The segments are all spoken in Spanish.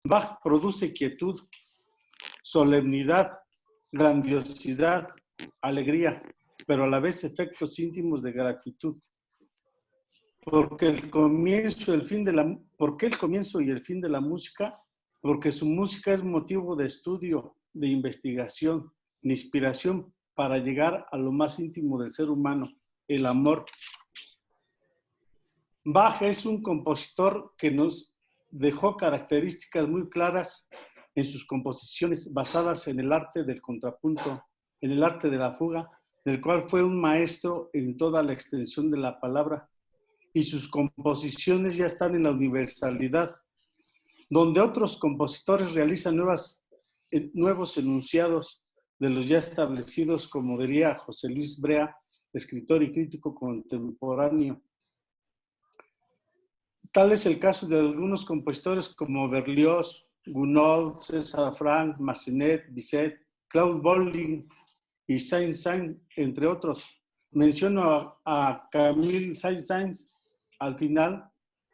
Bach produce quietud, solemnidad, grandiosidad, alegría, pero a la vez efectos íntimos de gratitud. Porque el comienzo y el fin de la, ¿por qué el comienzo y el fin de la música? Porque su música es motivo de estudio, de investigación, de inspiración para llegar a lo más íntimo del ser humano, el amor. Bach es un compositor que nos dejó características muy claras en sus composiciones basadas en el arte del contrapunto, en el arte de la fuga, del cual fue un maestro en toda la extensión de la palabra. Y sus composiciones ya están en la universalidad, donde otros compositores realizan nuevos enunciados de los ya establecidos, como diría José Luis Brea, escritor y crítico contemporáneo. Tal es el caso de algunos compositores como Berlioz, Gounod, César Franck, Massenet, Bizet, Claude Bolling y Saint-Saëns, entre otros. Menciono a Camille Saint-Saëns al final,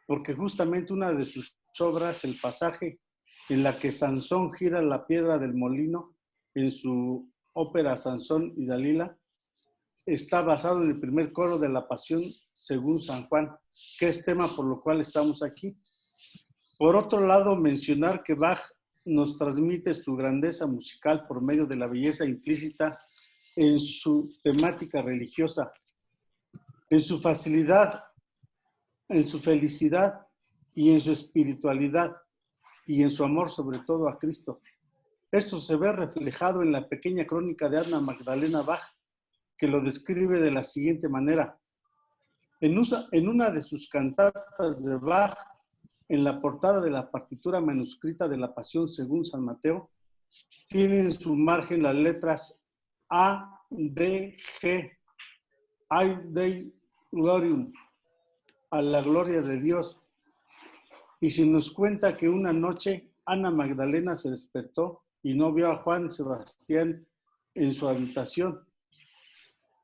porque justamente una de sus obras, el pasaje en la que Sansón gira la piedra del molino, en su ópera Sansón y Dalila, está basado en el primer coro de la Pasión según San Juan, que es tema por lo cual estamos aquí. Por otro lado, mencionar que Bach nos transmite su grandeza musical por medio de la belleza implícita en su temática religiosa, en su facilidad, en su felicidad y en su espiritualidad y en su amor sobre todo a Cristo. Esto se ve reflejado en la pequeña crónica de Ana Magdalena Bach, que lo describe de la siguiente manera. En una de sus cantatas de Bach, en la portada de la partitura manuscrita de la Pasión según San Mateo, tiene en su margen las letras A, D, G, Ai Dei Glorium, a la gloria de Dios. Y si nos cuenta que una noche Ana Magdalena se despertó y no vio a Juan Sebastián en su habitación.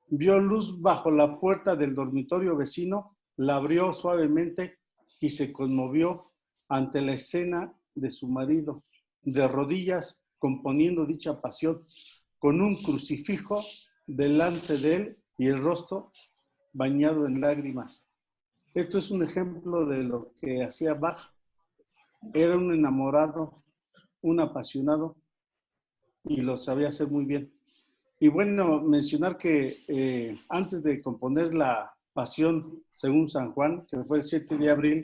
Vio luz bajo la puerta del dormitorio vecino, la abrió suavemente y se conmovió ante la escena de su marido, de rodillas componiendo dicha pasión, con un crucifijo delante de él y el rostro bañado en lágrimas. Esto es un ejemplo de lo que hacía Bach. Era un enamorado, un apasionado y lo sabía hacer muy bien. Y bueno, mencionar que antes de componer la Pasión según San Juan, que fue el 7 de abril,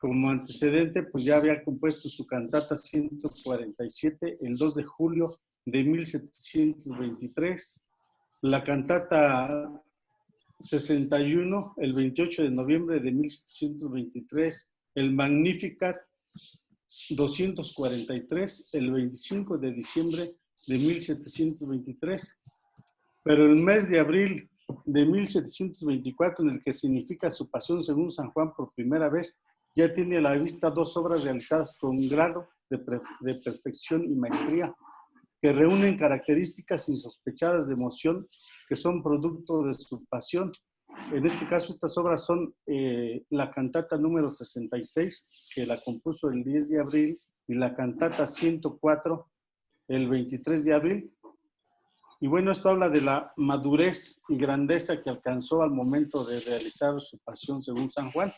como antecedente, pues ya había compuesto su cantata 147 el 2 de julio de 1723, la cantata 61 el 28 de noviembre de 1723, el Magnificat 243 el 25 de diciembre de 1723, pero el mes de abril de 1724, en el que significa su pasión según San Juan por primera vez, ya tiene a la vista dos obras realizadas con un grado de perfección y maestría, que reúnen características insospechadas de emoción que son producto de su pasión. En este caso, estas obras son la cantata número 66, que la compuso el 10 de abril, y la cantata 104, el 23 de abril. Y bueno, esto habla de la madurez y grandeza que alcanzó al momento de realizar su pasión según San Juan.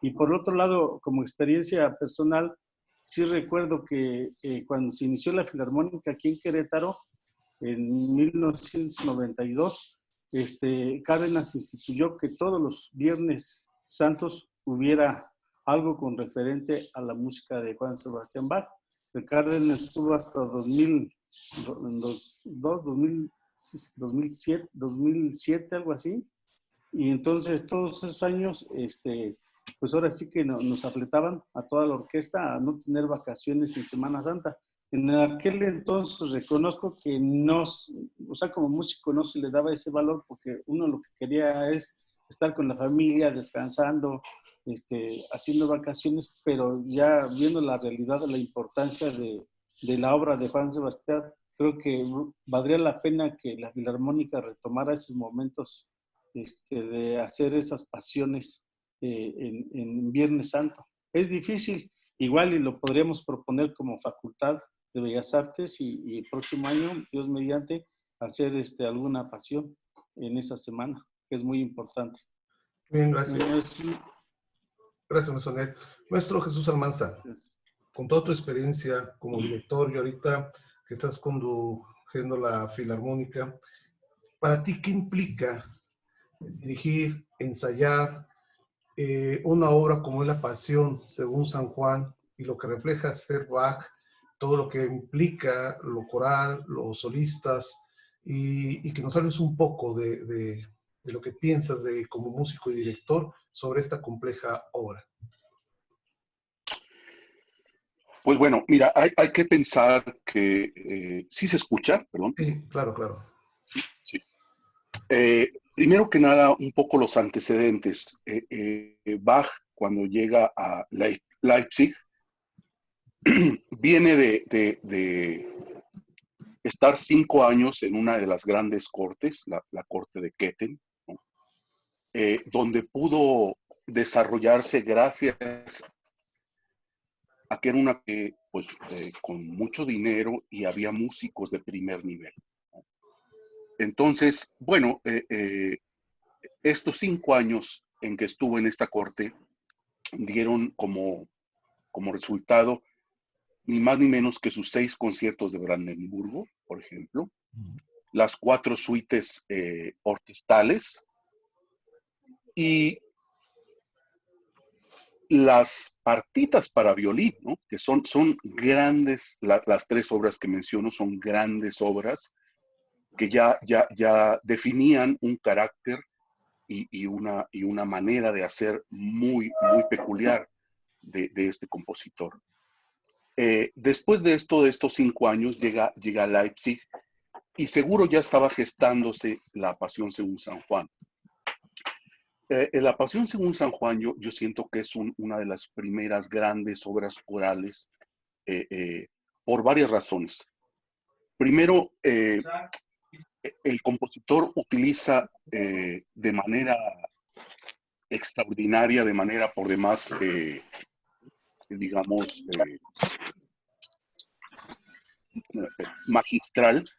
Y por otro lado, como experiencia personal, sí recuerdo que cuando se inició la Filarmónica aquí en Querétaro, en 1992, Cárdenas instituyó que todos los viernes santos hubiera algo con referente a la música de Juan Sebastián Bach. El Cárdenas estuvo hasta 2007, algo así, y entonces todos esos años, pues ahora sí que nos afletaban a toda la orquesta a no tener vacaciones en Semana Santa. En aquel entonces reconozco que no, o sea, como músico no se le daba ese valor, porque uno lo que quería es estar con la familia, descansando, haciendo vacaciones, pero ya viendo la realidad de la importancia de la obra de Juan Sebastián, creo que valdría la pena que la Filarmónica retomara esos momentos de hacer esas pasiones en Viernes Santo. Es difícil igual y lo podríamos proponer como Facultad de Bellas Artes y el próximo año, Dios mediante, hacer alguna pasión en esa semana, que es muy importante. Bien, gracias. Bueno, Gracias, Masonet. Maestro Jesús Almanza, con toda tu experiencia como director y ahorita que estás conduciendo la Filarmónica, ¿para ti qué implica dirigir, ensayar una obra como es La Pasión según San Juan y lo que refleja ser Bach, todo lo que implica lo coral, los solistas, y que nos hables un poco de lo que piensas como músico y director sobre esta compleja obra? Pues bueno, mira, hay que pensar que sí se escucha, perdón. Sí, claro, claro. Sí. Primero que nada, un poco los antecedentes. Bach, cuando llega a Leipzig, viene de estar 5 años en una de las grandes cortes, la corte de Köthen, ¿no? Donde pudo desarrollarse gracias a que era una pues, con mucho dinero y había músicos de primer nivel, ¿no? Entonces, bueno, estos 5 años en que estuvo en esta corte dieron como resultado ni más ni menos que sus 6 conciertos de Brandenburgo, por ejemplo, las 4 suites orquestales y las partitas para violín, ¿no? Que son grandes, las 3 obras que menciono son grandes obras que ya definían un carácter y una manera de hacer muy peculiar de este compositor. Después de estos 5 años, llega a Leipzig y seguro ya estaba gestándose La Pasión según San Juan. La Pasión según San Juan yo siento que es una de las primeras grandes obras corales por varias razones. Primero, el compositor utiliza de manera extraordinaria, de manera por demás, digamos, magistral,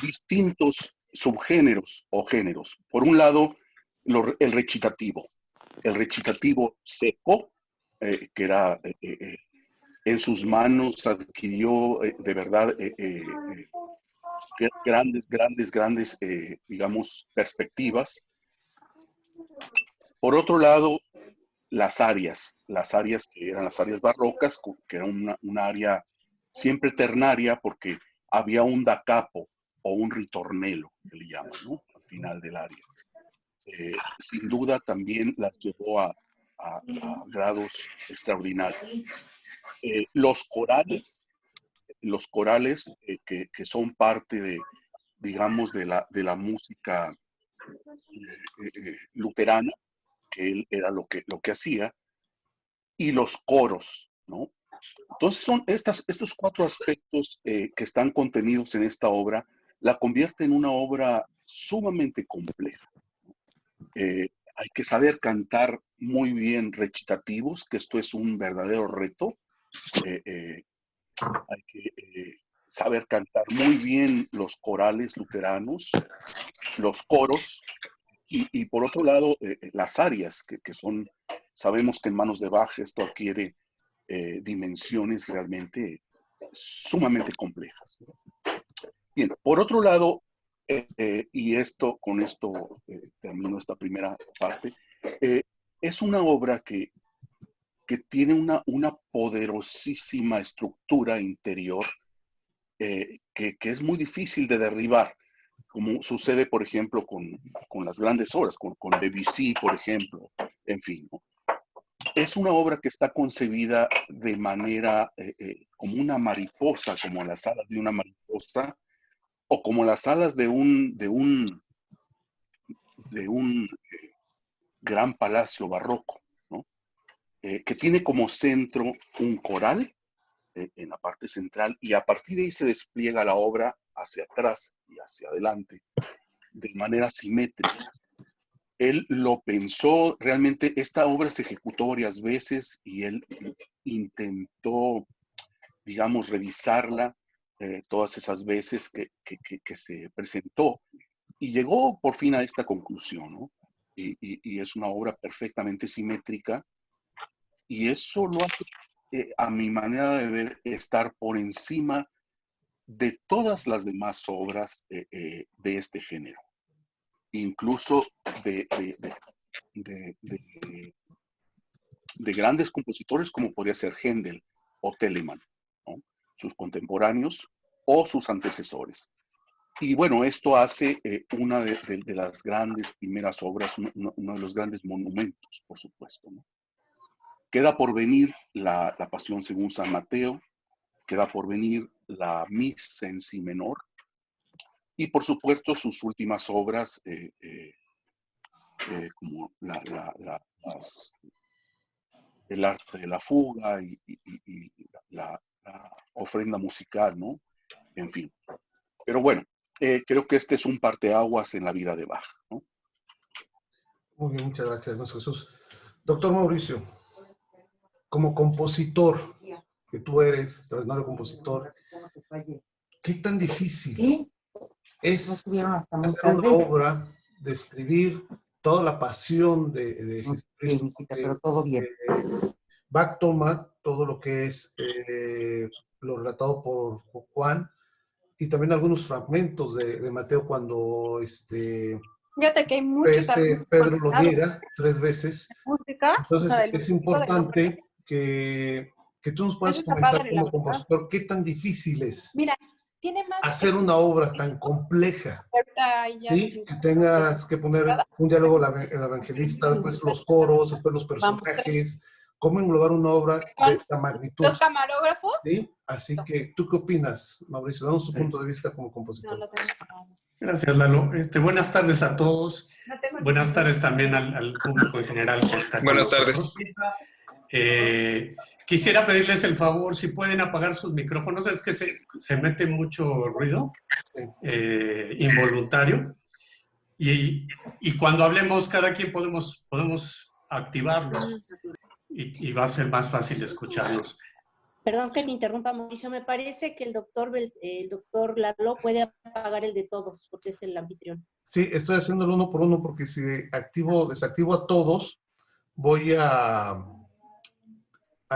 distintos subgéneros o géneros. Por un lado, el recitativo seco, que era en sus manos adquirió de verdad grandes, digamos, perspectivas. Por otro lado, las arias que eran las arias barrocas, que era una área siempre ternaria porque había un da capo o un ritornello, que le llaman, ¿no? Al final del aria. Sin duda también las llevó a grados extraordinarios. Los corales que son parte digamos, de la música luterana, que él era lo que hacía, y los coros, ¿no? Entonces son estos 4 aspectos que están contenidos en esta obra, la convierte en una obra sumamente compleja. Hay que saber cantar muy bien recitativos, que esto es un verdadero reto. Hay que saber cantar muy bien los corales luteranos, los coros, y por otro lado, las arias, que son, sabemos que en manos de Bach esto adquiere dimensiones realmente sumamente complejas. Bien, por otro lado, y con esto termino esta primera parte, es una obra que tiene una poderosísima estructura interior que es muy difícil de derribar, como sucede, por ejemplo, con las grandes obras, con Debussy, por ejemplo, en fin, ¿no? Es una obra que está concebida de manera como una mariposa, como las alas de una mariposa, o como las alas de un gran palacio barroco, ¿no? Que tiene como centro un coral en la parte central, y a partir de ahí se despliega la obra hacia atrás y hacia adelante de manera simétrica. él lo pensó, realmente esta obra se ejecutó varias veces y él intentó, digamos, revisarla todas esas veces que se presentó y llegó por fin a esta conclusión, ¿no? Y es una obra perfectamente simétrica y eso lo hace, a mi manera de ver, estar por encima de todas las demás obras de este género, incluso de grandes compositores como podría ser Händel o Telemann, ¿no? Sus contemporáneos o sus antecesores. Y bueno, esto hace una de las grandes primeras obras, uno de los grandes monumentos, por supuesto, ¿no? Queda por venir la Pasión según San Mateo, queda por venir la Misa en Si menor, y por supuesto sus últimas obras, como el arte de la fuga y la ofrenda musical, ¿no? En fin. Pero bueno, creo que este es un parteaguas en la vida de Bach, ¿no? Muy bien, muchas gracias, maestro Jesús. Doctor Mauricio, como compositor, que tú eres, extraordinario compositor, ¿qué tan difícil es hacer una obra, describir toda la pasión de Jesucristo? Pero todo bien. Bach toma todo lo que es lo relatado por Juan y también algunos fragmentos de Mateo cuando Fíjate que hay muchos Pedro lo niega 3 veces. música. Entonces O sea, es importante que tú nos puedas comentar como compositor qué tan difícil es mira, tiene más hacer una obra tan compleja, ¿sí? Que tengas que poner un diálogo el evangelista, después los coros, después los personajes, cómo englobar una obra de esta magnitud. Los camarógrafos. ¿Sí? Así que, ¿tú qué opinas, Mauricio? Danos tu punto de vista como compositor. No, Gracias, Lalo. Buenas tardes a todos. Buenas tardes también al público en general que está con Buenas nosotros. tardes. Quisiera pedirles el favor, si pueden apagar sus micrófonos. Es que se mete mucho ruido involuntario. Y cuando hablemos, cada quien podemos activarlos. Y va a ser más fácil escucharlos. Perdón que te interrumpa, Mauricio. Me parece que el doctor Lalo puede apagar el de todos, porque es el anfitrión. Sí, estoy haciéndolo uno por uno porque si desactivo a todos, voy a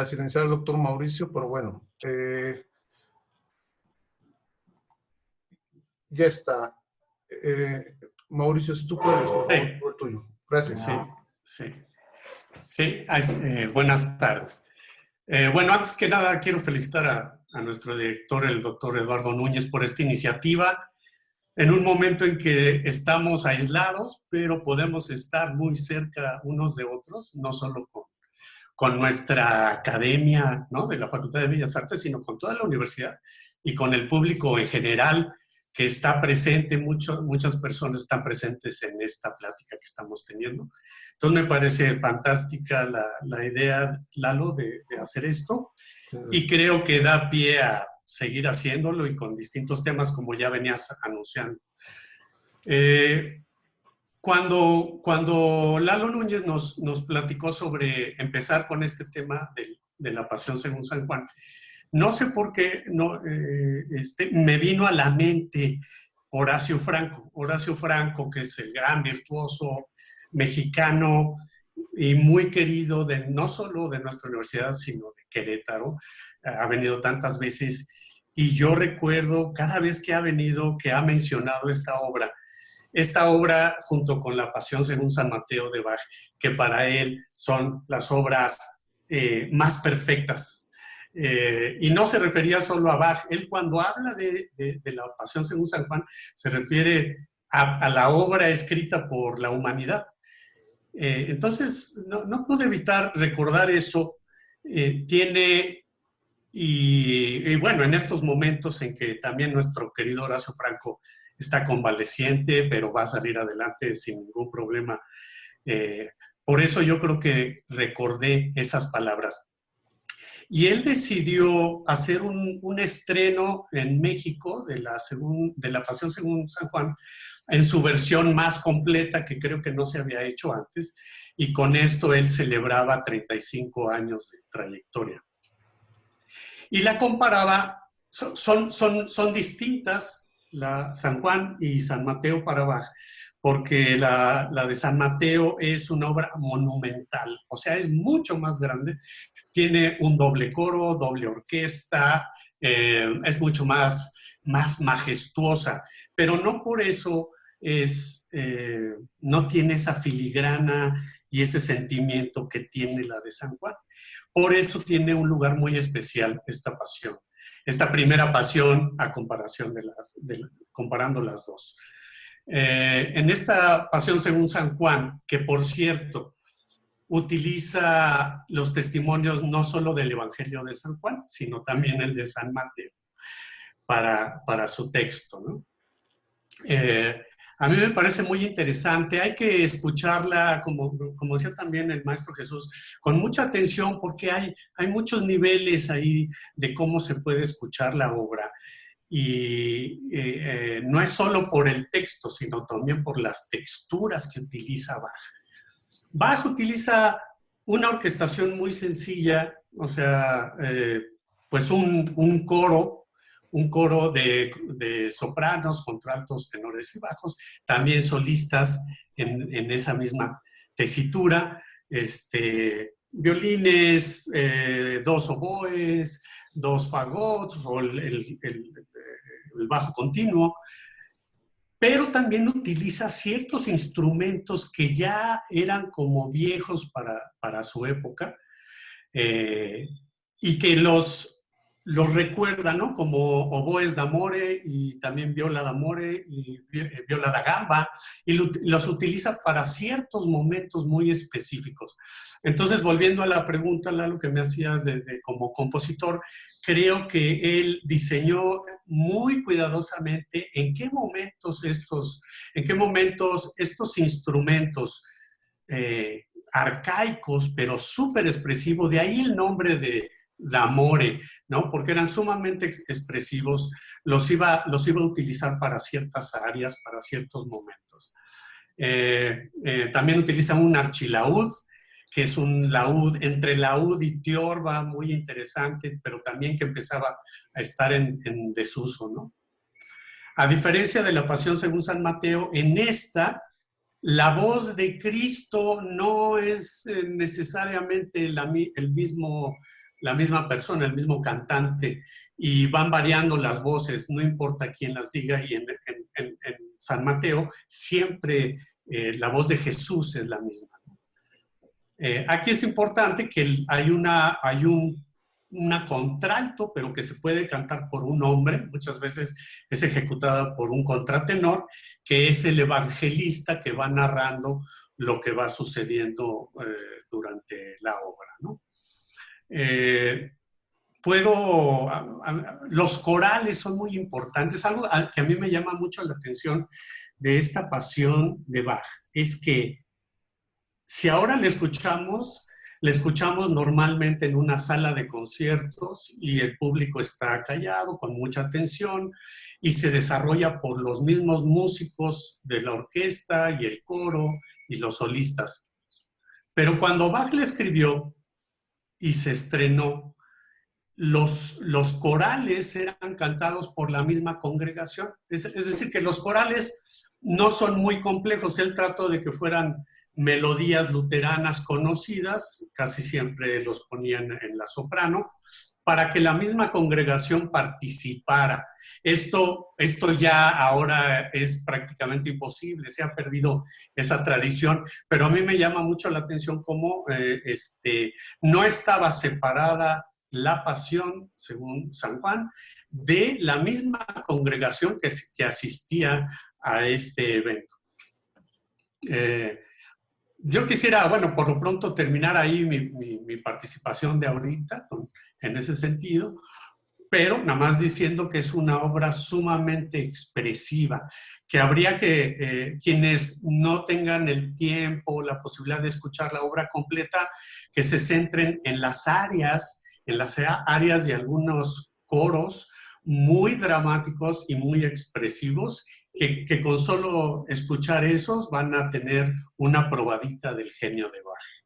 silenciar al doctor Mauricio, pero bueno. Ya está. Mauricio, si tú puedes, por favor, por el tuyo. Gracias. Sí, buenas tardes. Bueno, antes que nada quiero felicitar a nuestro director, el doctor Eduardo Núñez, por esta iniciativa en un momento en que estamos aislados, pero podemos estar muy cerca unos de otros, no solo con nuestra academia, ¿no?, de la Facultad de Bellas Artes, sino con toda la universidad y con el público en general que está presente, muchas personas están presentes en esta plática que estamos teniendo. Entonces me parece fantástica la idea, Lalo, de hacer esto, y creo que da pie a seguir haciéndolo y con distintos temas como ya venías anunciando. Cuando Lalo Núñez nos platicó sobre empezar con este tema de la Pasión según San Juan, no sé por qué me vino a la mente Horacio Franco, que es el gran virtuoso mexicano y muy querido no solo de nuestra universidad, sino de Querétaro. Ha venido tantas veces y yo recuerdo cada vez que ha venido, que ha mencionado esta obra junto con la Pasión según San Mateo de Bach, que para él son las obras más perfectas. Y no se refería solo a Bach. Él cuando habla de la Pasión según San Juan, se refiere a la obra escrita por la humanidad. Entonces, no pude evitar recordar eso. Y bueno, en estos momentos en que también nuestro querido Horacio Franco está convaleciente, pero va a salir adelante sin ningún problema. Por eso yo creo que recordé esas palabras. Y él decidió hacer un estreno en México de la Pasión según San Juan, en su versión más completa, que creo que no se había hecho antes, y con esto él celebraba 35 años de trayectoria. Y la comparaba, son distintas, la San Juan y San Mateo para Bach, porque la de San Mateo es una obra monumental, o sea, es mucho más grande, tiene un doble coro, doble orquesta, es mucho más majestuosa, pero no por eso no tiene esa filigrana y ese sentimiento que tiene la de San Juan. Por eso tiene un lugar muy especial esta pasión, esta primera pasión a comparación comparando las dos. En esta pasión según San Juan, que por cierto utiliza los testimonios no solo del Evangelio de San Juan, sino también el de San Mateo para su texto, ¿no? A mí me parece muy interesante, hay que escucharla, como decía también el Maestro Jesús, con mucha atención porque hay muchos niveles ahí de cómo se puede escuchar la obra. Y no es solo por el texto, sino también por las texturas que utiliza Bach. Bach utiliza una orquestación muy sencilla, o sea, pues un coro de sopranos, contraltos, tenores y bajos, también solistas en esa misma tesitura, violines, 2 oboes, 2 fagots, o el bajo continuo, pero también utiliza ciertos instrumentos que ya eran como viejos para su época, y que los recuerda, ¿no? Como oboes d'amore y también viola d'amore y viola da gamba, y los utiliza para ciertos momentos muy específicos. Entonces, volviendo a la pregunta, Lalo, que me hacías como compositor, creo que él diseñó muy cuidadosamente en qué momentos estos instrumentos arcaicos, pero súper expresivos, de ahí el nombre d'amore, ¿no? Porque eran sumamente expresivos, los iba a utilizar para ciertas áreas, para ciertos momentos. También utiliza un archilaúd, que es un laúd, entre laúd y tiorba, muy interesante, pero también que empezaba a estar en desuso, ¿no? A diferencia de la Pasión según San Mateo, en esta, la voz de Cristo no es necesariamente la misma persona, el mismo cantante, y van variando las voces, no importa quién las diga, y en San Mateo siempre la voz de Jesús es la misma. Aquí es importante que hay una contralto, pero que se puede cantar por un hombre, muchas veces es ejecutada por un contratenor, que es el evangelista que va narrando lo que va sucediendo durante la obra, ¿no? Los corales son muy importantes. Algo que a mí me llama mucho la atención de esta pasión de Bach es que si ahora le escuchamos normalmente en una sala de conciertos y el público está callado, con mucha atención, y se desarrolla por los mismos músicos de la orquesta y el coro y los solistas. Pero cuando Bach le escribió y se estrenó, los corales eran cantados por la misma congregación. Es decir, que los corales no son muy complejos. Él trató de que fueran melodías luteranas conocidas, casi siempre los ponían en la soprano, para que la misma congregación participara. Esto ya ahora es prácticamente imposible, se ha perdido esa tradición, pero a mí me llama mucho la atención cómo no estaba separada la Pasión según San Juan de la misma congregación que asistía a este evento. Yo quisiera, bueno, por lo pronto terminar ahí mi participación de ahorita en ese sentido, pero nada más diciendo que es una obra sumamente expresiva, que habría que, quienes no tengan el tiempo, la posibilidad de escuchar la obra completa, que se centren en las áreas en las áreas de algunos coros muy dramáticos y muy expresivos, que con solo escuchar esos van a tener una probadita del genio de Bach.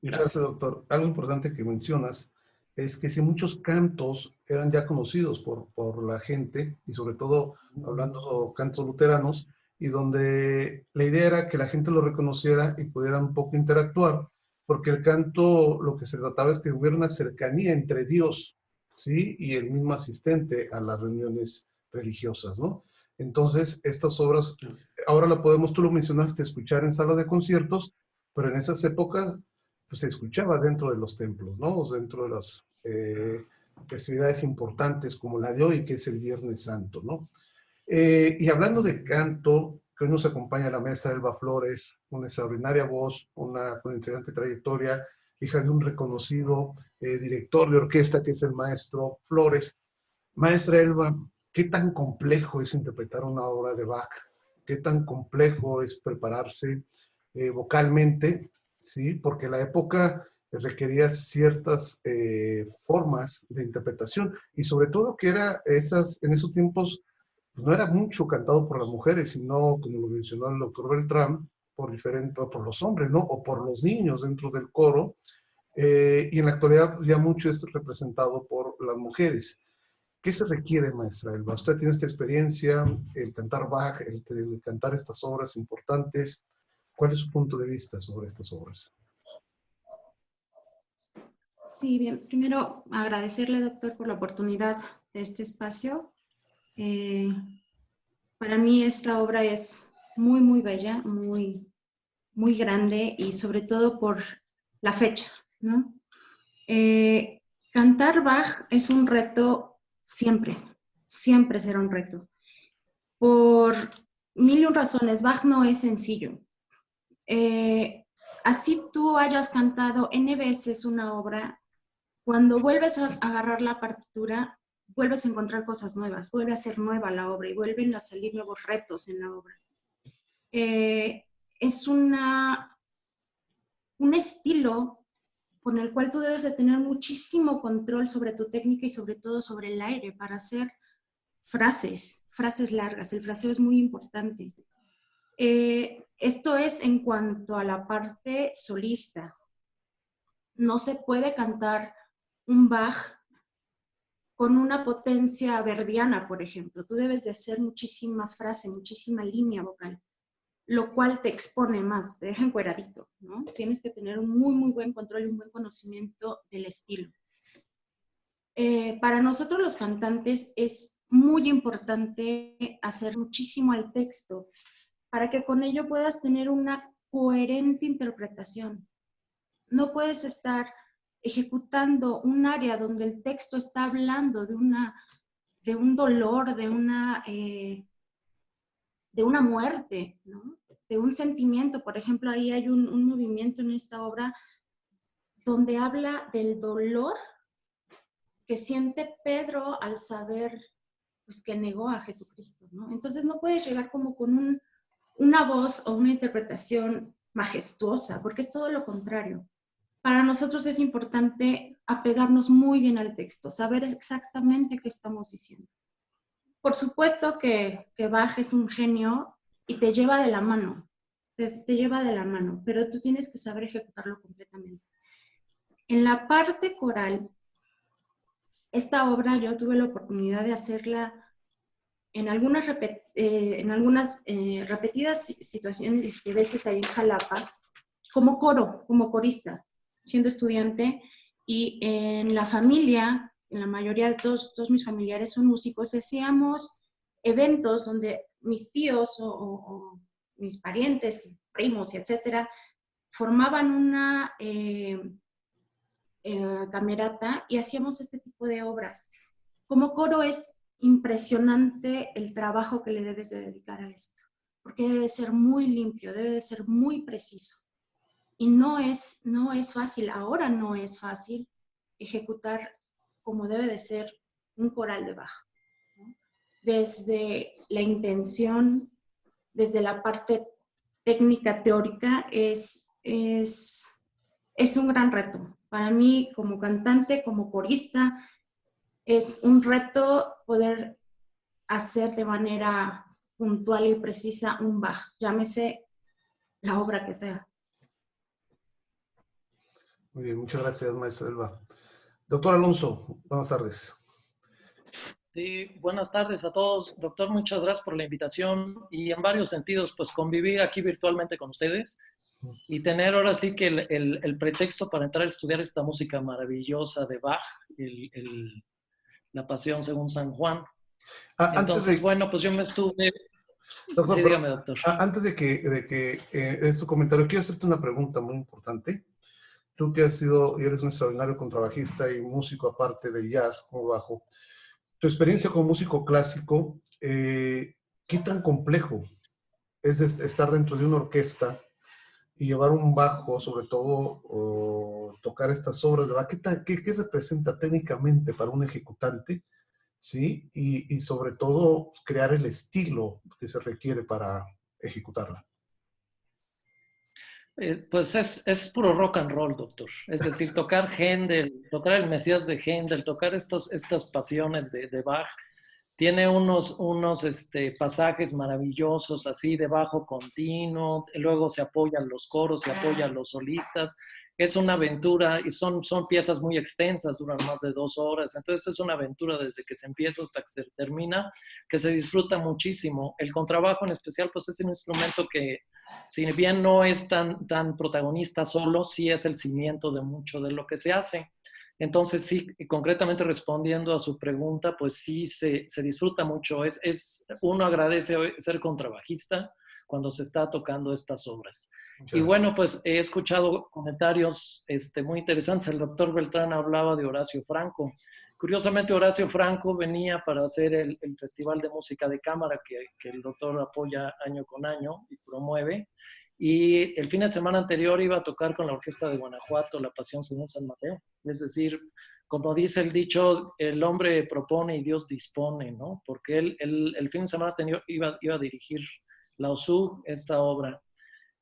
Gracias, doctor. Algo importante que mencionas es que si muchos cantos eran ya conocidos por la gente, y sobre todo hablando de cantos luteranos, y donde la idea era que la gente lo reconociera y pudiera un poco interactuar, porque el canto lo que se trataba es que hubiera una cercanía entre Dios, ¿sí? Y el mismo asistente a las reuniones religiosas, ¿no? Entonces, estas obras, ahora la podemos, tú lo mencionaste, escuchar en sala de conciertos, pero en esas épocas pues se escuchaba dentro de los templos, ¿no? Dentro de las festividades importantes como la de hoy, que es el Viernes Santo, ¿no? Y hablando de canto, que hoy nos acompaña la maestra Elba Flores, una extraordinaria voz, una con intrigante trayectoria, hija de un reconocido director de orquesta que es el maestro Flores. Maestra Elba, ¿qué tan complejo es interpretar una obra de Bach? ¿Qué tan complejo es prepararse vocalmente? ¿Sí? Porque la época requería ciertas formas de interpretación y sobre todo que era en esos tiempos pues no era mucho cantado por las mujeres, sino, como lo mencionó el doctor Beltrán, por los hombres, ¿no? O por los niños dentro del coro. Y en la actualidad ya mucho es representado por las mujeres. ¿Qué se requiere, maestra Elba? Usted tiene esta experiencia, el cantar Bach, el cantar estas obras importantes. ¿Cuál es su punto de vista sobre estas obras? Sí, bien. Primero, agradecerle, doctor, por la oportunidad de este espacio. Para mí esta obra es muy, muy bella, muy, muy grande y sobre todo por la fecha, ¿no? Cantar Bach es un reto siempre, siempre será un reto. Por mil y un razones, Bach no es sencillo. Así tú hayas cantado N veces una obra, cuando vuelves a agarrar la partitura, vuelves a encontrar cosas nuevas, vuelve a ser nueva la obra y vuelven a salir nuevos retos en la obra. Es un estilo con el cual tú debes de tener muchísimo control sobre tu técnica y sobre todo sobre el aire para hacer frases largas. El fraseo es muy importante. Esto es en cuanto a la parte solista. No se puede cantar un Bach con una potencia verdiana, por ejemplo. Tú debes de hacer muchísima frase, muchísima línea vocal, lo cual te expone más, te deja encueradito, ¿no? Tienes que tener un muy, muy buen control y un buen conocimiento del estilo. Para nosotros los cantantes es muy importante hacer muchísimo al texto para que con ello puedas tener una coherente interpretación. No puedes estar ejecutando un área donde el texto está hablando de un dolor, de una muerte, ¿no? De un sentimiento. Por ejemplo, ahí hay un movimiento en esta obra donde habla del dolor que siente Pedro al saber pues, que negó a Jesucristo, ¿no? Entonces no puedes llegar como con una voz o una interpretación majestuosa, porque es todo lo contrario. Para nosotros es importante apegarnos muy bien al texto, saber exactamente qué estamos diciendo. Por supuesto que Bach es un genio y te lleva de la mano, te lleva de la mano, pero tú tienes que saber ejecutarlo completamente. En la parte coral, esta obra yo tuve la oportunidad de hacerla en algunas repetidas situaciones y veces ahí en Jalapa, como coro, como corista, siendo estudiante, y en la familia, en la mayoría de todos mis familiares son músicos, hacíamos eventos donde mis tíos o mis parientes, primos, etcétera, formaban una camerata y hacíamos este tipo de obras. Como coro es impresionante el trabajo que le debes de dedicar a esto, porque debe de ser muy limpio, debe de ser muy preciso. Y no es fácil, ahora no es fácil ejecutar como debe de ser un coral de Bach, ¿no? Desde la intención, desde la parte técnica, teórica, es un gran reto. Para mí, como cantante, como corista, es un reto poder hacer de manera puntual y precisa un Bach, llámese la obra que sea. Muy bien, muchas gracias, maestra Elba. Doctor Alonso, buenas tardes. Sí, buenas tardes a todos. Doctor, muchas gracias por la invitación y en varios sentidos, pues convivir aquí virtualmente con ustedes y tener ahora sí que el pretexto para entrar a estudiar esta música maravillosa de Bach, la Pasión según San Juan. Entonces, bueno, pues yo me estuve... Doctor, sí, dígame, doctor. Antes de que des tu comentario, quiero hacerte una pregunta muy importante. Tú que has sido y eres un extraordinario contrabajista y músico aparte del jazz como bajo, tu experiencia como músico clásico, ¿qué tan complejo es estar dentro de una orquesta y llevar un bajo, sobre todo, o tocar estas obras de Bach? ¿Qué representa técnicamente para un ejecutante? ¿Sí? Y sobre todo, crear el estilo que se requiere para ejecutarla. Pues es puro rock and roll, doctor. Es decir, tocar Händel, tocar el Mesías de Händel, tocar estas pasiones de Bach. Tiene unos pasajes maravillosos, así de bajo continuo, luego se apoyan los coros, se apoyan los solistas. Es una aventura y son piezas muy extensas, duran más de 2 horas. Entonces es una aventura desde que se empieza hasta que se termina, que se disfruta muchísimo. El contrabajo en especial, pues es un instrumento que, si bien no es tan protagonista solo, sí es el cimiento de mucho de lo que se hace. Entonces, sí, concretamente respondiendo a su pregunta, pues sí se disfruta mucho. Uno agradece ser contrabajista cuando se está tocando estas obras. Y bueno, pues he escuchado comentarios muy interesantes. El doctor Beltrán hablaba de Horacio Franco. Curiosamente, Horacio Franco venía para hacer el Festival de Música de Cámara que el doctor apoya año con año y promueve. Y el fin de semana anterior iba a tocar con la Orquesta de Guanajuato La Pasión según San Mateo. Es decir, como dice el dicho, el hombre propone y Dios dispone, ¿no? Porque él el fin de semana iba a dirigir la OSU, esta obra.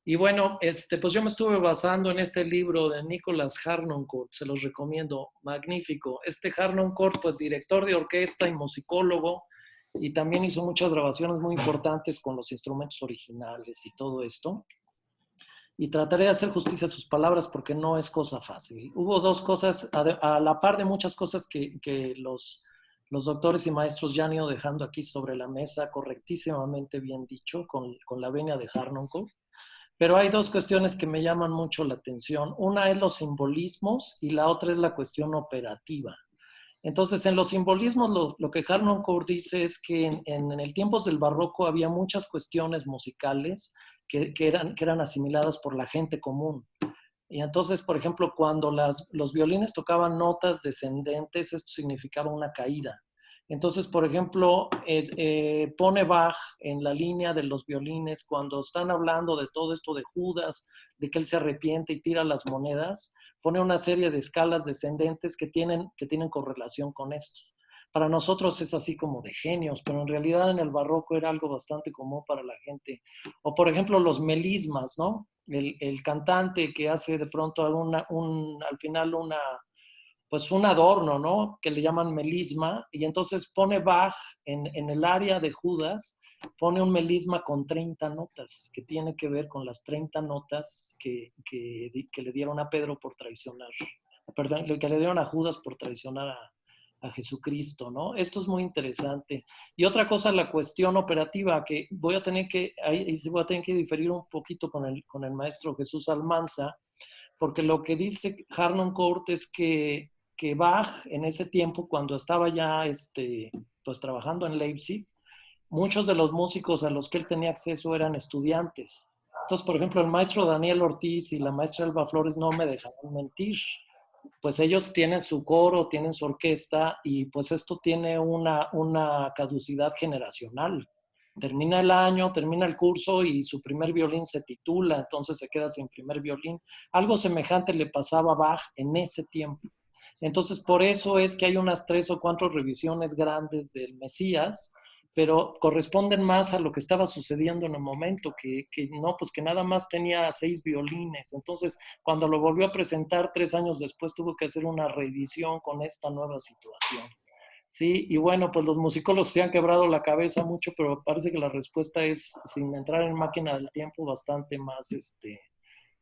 Y bueno, pues yo me estuve basando en este libro de Nicholas Harnoncourt, se los recomiendo, magnífico. Harnoncourt, pues director de orquesta y musicólogo, y también hizo muchas grabaciones muy importantes con los instrumentos originales y todo esto. Y trataré de hacer justicia a sus palabras porque no es cosa fácil. Hubo 2 cosas, a la par de muchas cosas que los doctores y maestros ya han ido dejando aquí sobre la mesa, correctísimamente bien dicho, con la venia de Harnoncourt. Pero hay 2 cuestiones que me llaman mucho la atención. Una es los simbolismos y la otra es la cuestión operativa. Entonces, en los simbolismos, lo que Harnoncourt dice es que en el tiempos del barroco había muchas cuestiones musicales que eran asimiladas por la gente común. Y entonces, por ejemplo, cuando los violines tocaban notas descendentes, esto significaba una caída. Entonces, por ejemplo, pone Bach en la línea de los violines cuando están hablando de todo esto de Judas, de que él se arrepiente y tira las monedas, pone una serie de escalas descendentes que tienen correlación con esto. Para nosotros es así como de genios, pero en realidad en el barroco era algo bastante común para la gente. O por ejemplo los melismas, ¿no? El cantante que hace de pronto al final pues un adorno, ¿no? Que le llaman melisma, y entonces pone Bach en el área de Judas, pone un melisma con 30 notas, que tiene que ver con las 30 notas que le dieron a Pedro por traicionar, perdón, que le dieron a Judas por traicionar a Jesucristo, ¿no? Esto es muy interesante. Y otra cosa, la cuestión operativa, que voy a tener que diferir un poquito con el maestro Jesús Almanza, porque lo que dice Harnoncourt es que Bach en ese tiempo, cuando estaba ya pues trabajando en Leipzig, muchos de los músicos a los que él tenía acceso eran estudiantes. Entonces, por ejemplo, el maestro Daniel Ortiz y la maestra Elba Flores no me dejaron mentir. Pues ellos tienen su coro, tienen su orquesta y pues esto tiene una caducidad generacional. Termina el año, termina el curso y su primer violín se titula, entonces se queda sin primer violín. Algo semejante le pasaba a Bach en ese tiempo. Entonces, por eso es que hay unas 3 o 4 revisiones grandes del Mesías, pero corresponden más a lo que estaba sucediendo en el momento, que no, pues que nada más tenía 6 violines. Entonces, cuando lo volvió a presentar 3 años después, tuvo que hacer una reedición con esta nueva situación. Sí, y bueno, pues los musicólogos se han quebrado la cabeza mucho, pero parece que la respuesta es, sin entrar en máquina del tiempo, bastante más,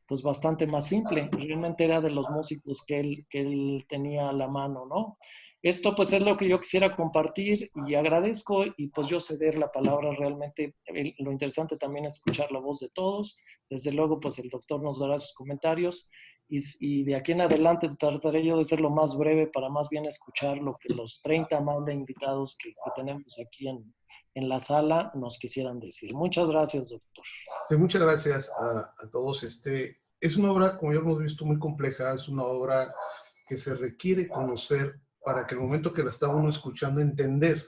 pues bastante más simple. Realmente era de los músicos que él tenía a la mano, ¿no? Esto pues es lo que yo quisiera compartir y agradezco y pues yo ceder la palabra realmente. Lo interesante también es escuchar la voz de todos. Desde luego pues el doctor nos dará sus comentarios y de aquí en adelante trataré yo de ser lo más breve para más bien escuchar lo que los 30 amables invitados que tenemos aquí en la sala nos quisieran decir. Muchas gracias, doctor. Sí, muchas gracias a todos. Es una obra, como ya hemos visto, muy compleja. Es una obra que se requiere conocer para que el momento que la está uno escuchando, entender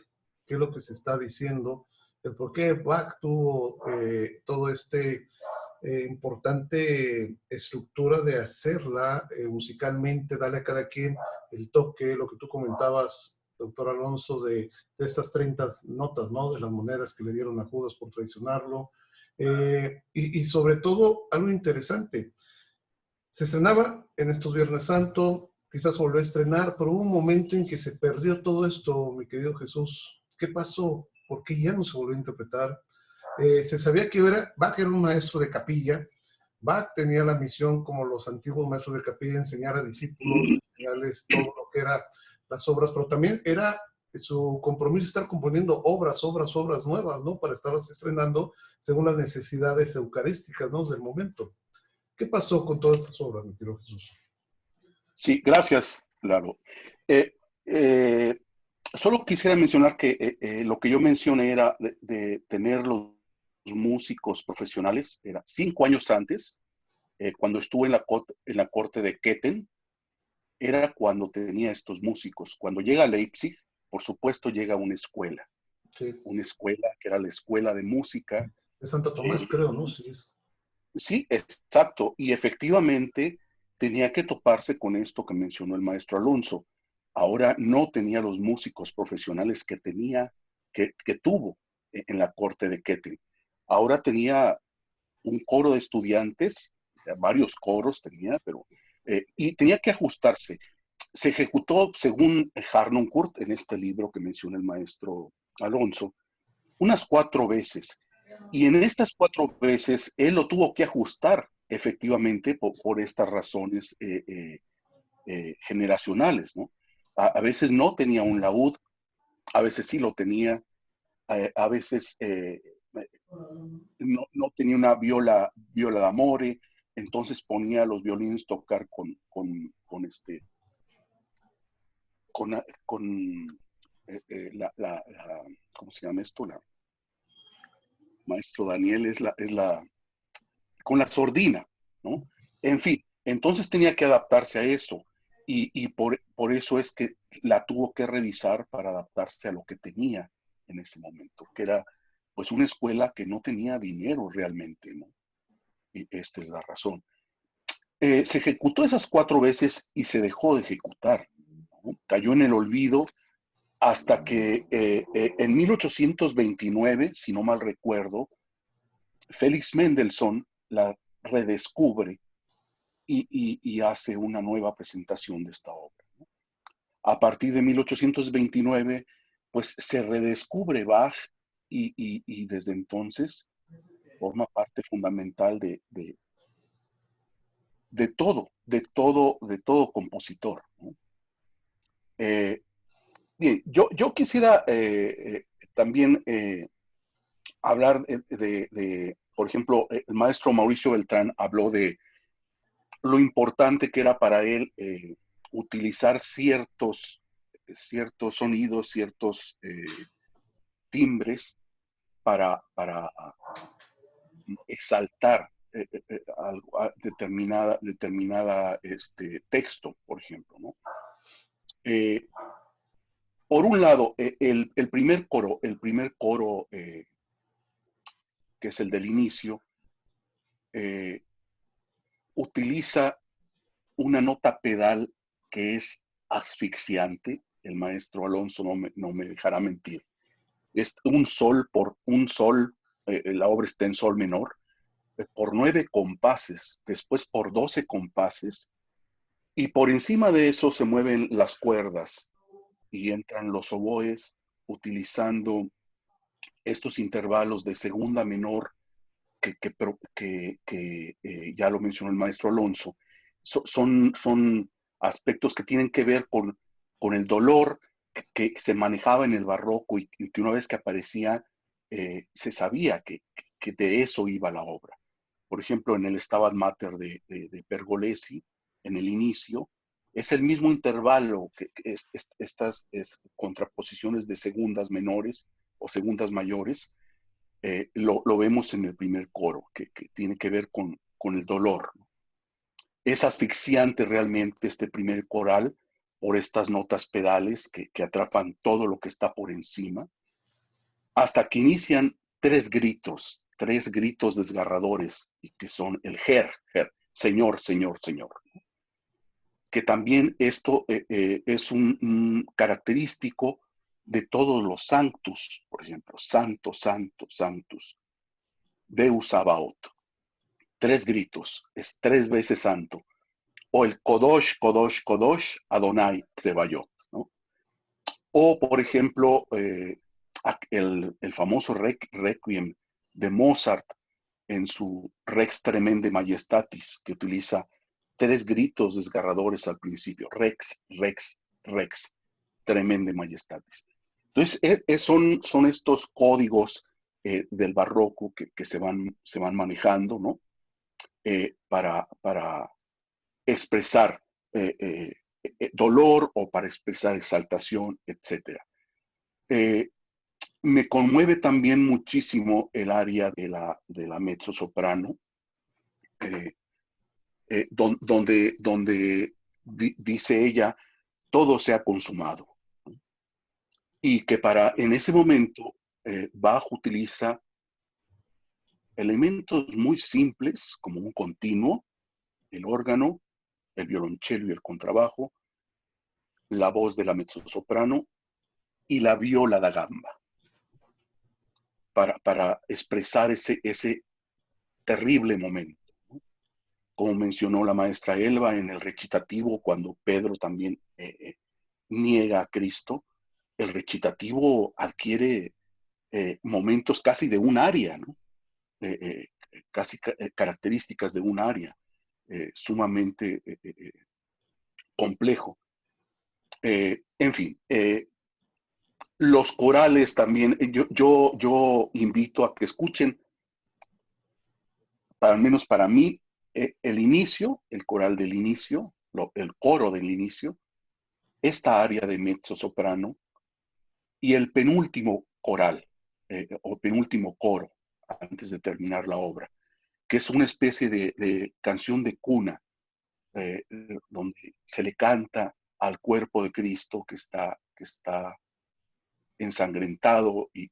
qué es lo que se está diciendo, el por qué Bach tuvo todo importante estructura de hacerla musicalmente, darle a cada quien el toque, lo que tú comentabas, doctor Alonso, de estas 30 notas, ¿no? De las monedas que le dieron a Judas por traicionarlo. Y sobre todo, algo interesante, se estrenaba en estos Viernes Santo, quizás volvió a estrenar, pero hubo un momento en que se perdió todo esto, mi querido Jesús. ¿Qué pasó? ¿Por qué ya no se volvió a interpretar? Se sabía que Bach era un maestro de capilla. Bach tenía la misión, como los antiguos maestros de capilla, enseñar a discípulos, enseñarles todo lo que eran las obras, pero también era su compromiso estar componiendo obras nuevas, ¿no? Para estarlas estrenando según las necesidades eucarísticas, ¿no? Del momento. ¿Qué pasó con todas estas obras, mi querido Jesús? Sí, gracias, Lalo. Solo quisiera mencionar que lo que yo mencioné era de tener los músicos profesionales, era 5 años antes, cuando estuve en la corte de Köthen, era cuando tenía estos músicos. Cuando llega a Leipzig, por supuesto llega una escuela. Sí. Una escuela que era la escuela de música. De Santo Tomás, creo, ¿no? Sí, sí, exacto. Y efectivamente tenía que toparse con esto que mencionó el maestro Alonso. Ahora no tenía los músicos profesionales que tuvo en la corte de Köthen. Ahora tenía un coro de estudiantes, varios coros tenía, pero y tenía que ajustarse. Se ejecutó, según Harnoncourt, en este libro que menciona el maestro Alonso, unas 4 veces. Y en estas 4 veces él lo tuvo que ajustar efectivamente por estas razones generacionales, ¿no? A veces no tenía un laúd, a veces sí lo tenía, a veces no tenía una viola d'amore, entonces ponía a los violines tocar con ¿cómo se llama esto? Maestro Daniel con la sordina, ¿no? En fin, entonces tenía que adaptarse a eso y por eso es que la tuvo que revisar para adaptarse a lo que tenía en ese momento, que era pues una escuela que no tenía dinero realmente, ¿no? Y esta es la razón. Se ejecutó esas 4 veces y se dejó de ejecutar, ¿no? Cayó en el olvido hasta que en 1829, si no mal recuerdo, Félix Mendelssohn la redescubre y hace una nueva presentación de esta obra, ¿no? A partir de 1829, pues se redescubre Bach y desde entonces forma parte fundamental de todo compositor, ¿no? Bien, yo quisiera también hablar por ejemplo, el maestro Mauricio Beltrán habló de lo importante que era para él utilizar ciertos sonidos, ciertos timbres para exaltar determinada texto, por ejemplo, ¿no? Por un lado, el primer coro, que es el del inicio, utiliza una nota pedal que es asfixiante. El maestro Alonso no me dejará mentir. es un sol por un sol, la obra está en sol menor, por 9 compases, después por 12 compases, y por encima de eso se mueven las cuerdas y entran los oboes utilizando estos intervalos de segunda menor que ya lo mencionó el maestro Alonso. Son aspectos que tienen que ver con el dolor que se manejaba en el barroco y que una vez que aparecía se sabía que de eso iba la obra. Por ejemplo, en el Stabat Mater de Pergolesi, en el inicio, es el mismo intervalo que estas contraposiciones de segundas menores o segundas mayores, lo vemos en el primer coro, que tiene que ver con el dolor. Es asfixiante realmente este primer coral por estas notas pedales que atrapan todo lo que está por encima, hasta que inician 3 gritos desgarradores, y que son el Herr, Señor, Señor, Señor. Que también esto es un característico de todos los sanctus, por ejemplo, Santo, Santo, Santus, Deus Sabaoth. 3 gritos, es 3 veces santo. O el Kodosh, Kodosh, Kodosh, Adonai Tsebayot, ¿no? O, por ejemplo, el famoso Requiem de Mozart en su Rex Tremende Majestatis, que utiliza 3 gritos desgarradores al principio. Rex, Rex, Rex, Tremende Majestatis. Entonces, son estos códigos del barroco que se van manejando, ¿no? Para expresar dolor o para expresar exaltación, etc. Me conmueve también muchísimo el área de la mezzosoprano, donde dice ella, todo se ha consumado. Y que en ese momento Bach utiliza elementos muy simples, como un continuo, el órgano, el violonchelo y el contrabajo, la voz de la mezzosoprano y la viola da gamba, para expresar ese terrible momento, ¿no? Como mencionó la maestra Elba en el recitativo, cuando Pedro también niega a Cristo, el recitativo adquiere momentos casi de un aria, ¿no? Casi características de un aria, sumamente complejo. En fin, los corales también, yo invito a que escuchen, al menos para mí, el inicio, el coral del inicio, el coro del inicio, esta área de mezzo soprano y el penúltimo coral o penúltimo coro antes de terminar la obra, que es una especie de canción de cuna, donde se le canta al cuerpo de Cristo que está ensangrentado y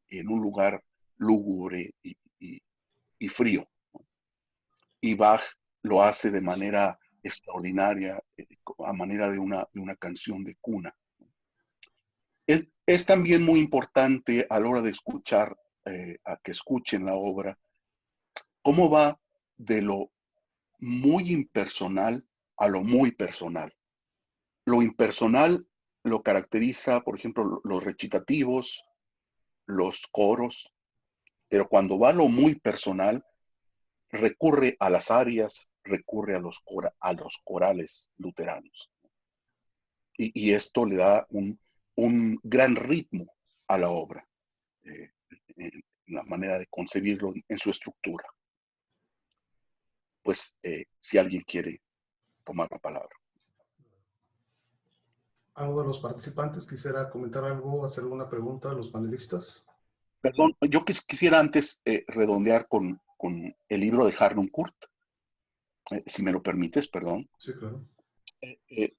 en un lugar lúgubre y frío. Y Bach lo hace de manera extraordinaria, a manera de una canción de cuna. Es también muy importante a la hora de escuchar, a que escuchen la obra, cómo va de lo muy impersonal a lo muy personal. Lo impersonal lo caracteriza, por ejemplo, los recitativos, los coros, pero cuando va a lo muy personal, recurre a las arias, recurre a los corales luteranos. Y esto le da un gran ritmo a la obra, en la manera de concebirlo en su estructura. Pues si alguien quiere tomar la palabra. ¿Algo de los participantes quisiera comentar algo, hacer alguna pregunta a los panelistas? Perdón, yo quisiera antes redondear con el libro de Harnoncourt, si me lo permites, perdón. Sí, claro.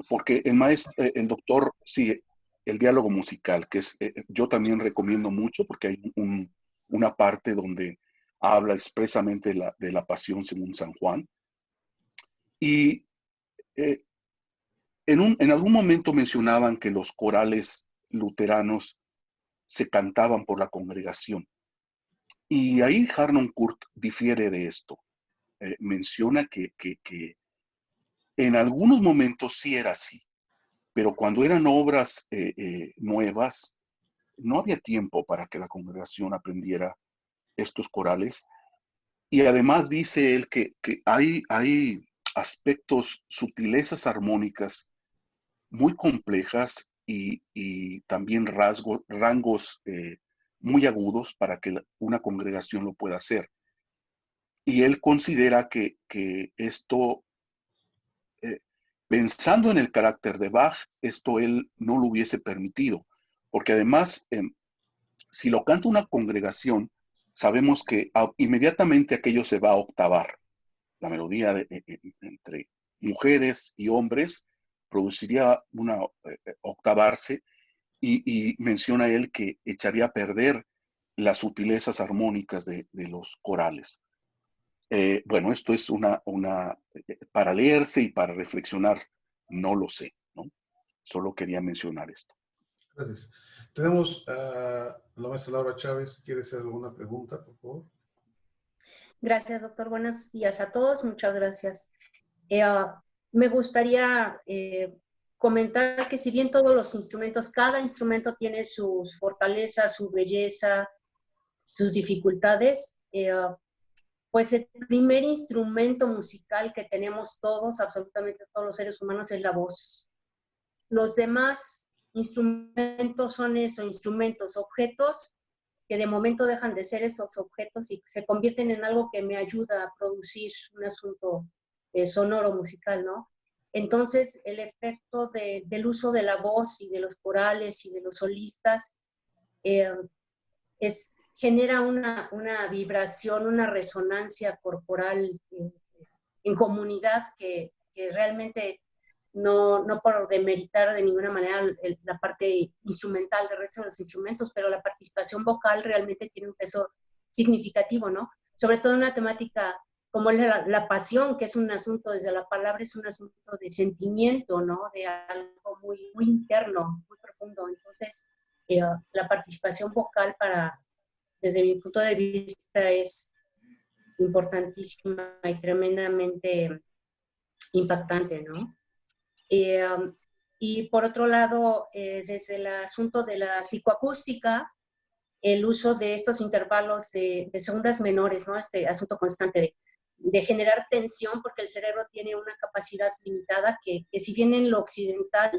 Porque el doctor sigue el diálogo musical, que es, yo también recomiendo mucho, porque hay una parte donde habla expresamente de la pasión según San Juan. Y en algún momento mencionaban que los corales luteranos se cantaban por la congregación. Y ahí Harnoncourt difiere de esto. Menciona que en algunos momentos sí era así, pero cuando eran obras nuevas, no había tiempo para que la congregación aprendiera estos corales. Y además dice él que hay aspectos, sutilezas armónicas muy complejas y también rangos muy agudos para que una congregación lo pueda hacer. Y él considera que esto, pensando en el carácter de Bach, esto él no lo hubiese permitido, porque además, si lo canta una congregación, sabemos que inmediatamente aquello se va a octavar. La melodía entre mujeres y hombres produciría una octavarse, y menciona él que echaría a perder las sutilezas armónicas de los corales. Bueno, esto es para leerse y para reflexionar, no lo sé, ¿no? Solo quería mencionar esto. Gracias. Tenemos a la maestra Laura Chávez. ¿Quiere hacer alguna pregunta, por favor? Gracias, doctor. Buenos días a todos. Muchas gracias. Me gustaría comentar que si bien todos los instrumentos, cada instrumento tiene sus fortalezas, su belleza, sus dificultades, pues el primer instrumento musical que tenemos todos, absolutamente todos los seres humanos, es la voz. Los demás instrumentos son eso, instrumentos, objetos, que de momento dejan de ser esos objetos y se convierten en algo que me ayuda a producir un asunto sonoro musical, ¿no? Entonces, el efecto del uso de la voz y de los corales y de los solistas genera una vibración, una resonancia corporal en comunidad que realmente no por demeritar de ninguna manera la parte instrumental del resto de los instrumentos, pero la participación vocal realmente tiene un peso significativo, ¿no? Sobre todo en una temática como es la pasión, que es un asunto desde la palabra, es un asunto de sentimiento, ¿no? De algo muy, muy interno, muy profundo. Entonces, la participación vocal desde mi punto de vista es importantísima y tremendamente impactante, ¿no? Y por otro lado, desde el asunto de la psicoacústica, el uso de estos intervalos de segundas menores, ¿no? Este asunto constante de generar tensión, porque el cerebro tiene una capacidad limitada que si bien en lo occidental,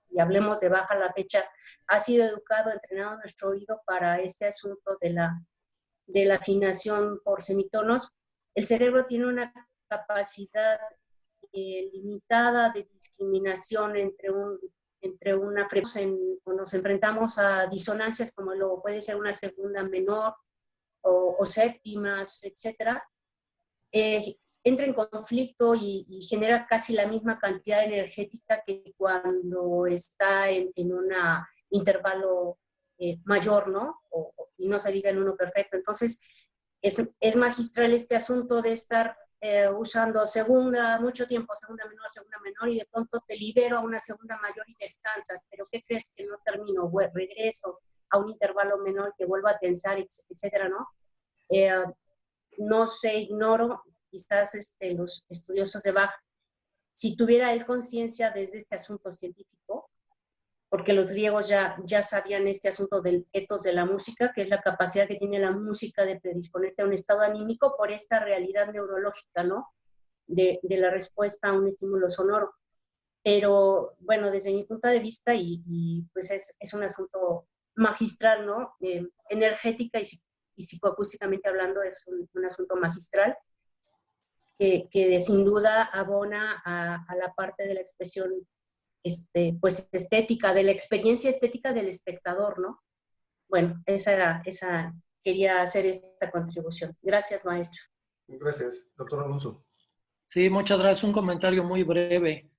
y hablemos de Bach a la fecha, ha sido educado, entrenado nuestro oído para este asunto de la afinación por semitonos, el cerebro tiene una capacidad limitada de discriminación entre una frecuencia, o nos enfrentamos a disonancias como lo puede ser una segunda menor o séptimas, etcétera, entra en conflicto y genera casi la misma cantidad energética que cuando está en un intervalo mayor, ¿no? Y no se diga en uno perfecto. Entonces, es magistral este asunto de estar usando mucho tiempo, segunda menor, y de pronto te libero a una segunda mayor y descansas, pero ¿qué crees? Que no termino, bueno, regreso a un intervalo menor que vuelvo a tensar, etcétera, ¿no? No sé, ignoro, quizás los estudiosos de Bach, si tuviera él conciencia desde este asunto científico, porque los griegos ya sabían este asunto del etos de la música, que es la capacidad que tiene la música de predisponerte a un estado anímico por esta realidad neurológica, ¿no? De la respuesta a un estímulo sonoro. Pero, bueno, desde mi punto de vista, y pues es un asunto magistral, ¿no? Energética y psicoacústicamente hablando, es un asunto magistral que sin duda abona a la parte de la expresión pues estética, de la experiencia estética del espectador, ¿no? Bueno, quería hacer esta contribución. Gracias, maestro. Gracias. Doctor Alonso. Sí, muchas gracias. Un comentario muy breve.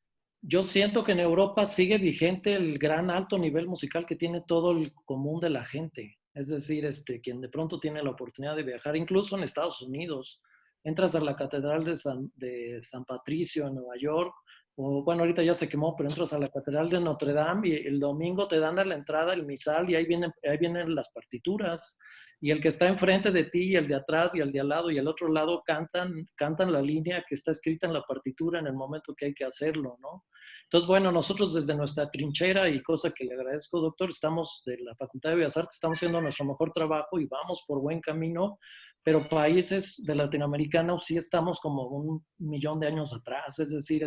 Yo siento que en Europa sigue vigente el gran alto nivel musical que tiene todo el común de la gente. Es decir, quien de pronto tiene la oportunidad de viajar, incluso en Estados Unidos, entras a la Catedral de San Patricio en Nueva York, o bueno, ahorita ya se quemó, pero entras a la Catedral de Notre Dame y el domingo te dan a la entrada el misal y ahí vienen las partituras. Y el que está enfrente de ti y el de atrás y el de al lado y el otro lado cantan la línea que está escrita en la partitura en el momento que hay que hacerlo, ¿no? Entonces, bueno, nosotros desde nuestra trinchera, y cosa que le agradezco, doctor, estamos de la Facultad de Bellas Artes, estamos haciendo nuestro mejor trabajo y vamos por buen camino, pero países de latinoamericanos sí estamos como 1.000.000 de años atrás, es decir,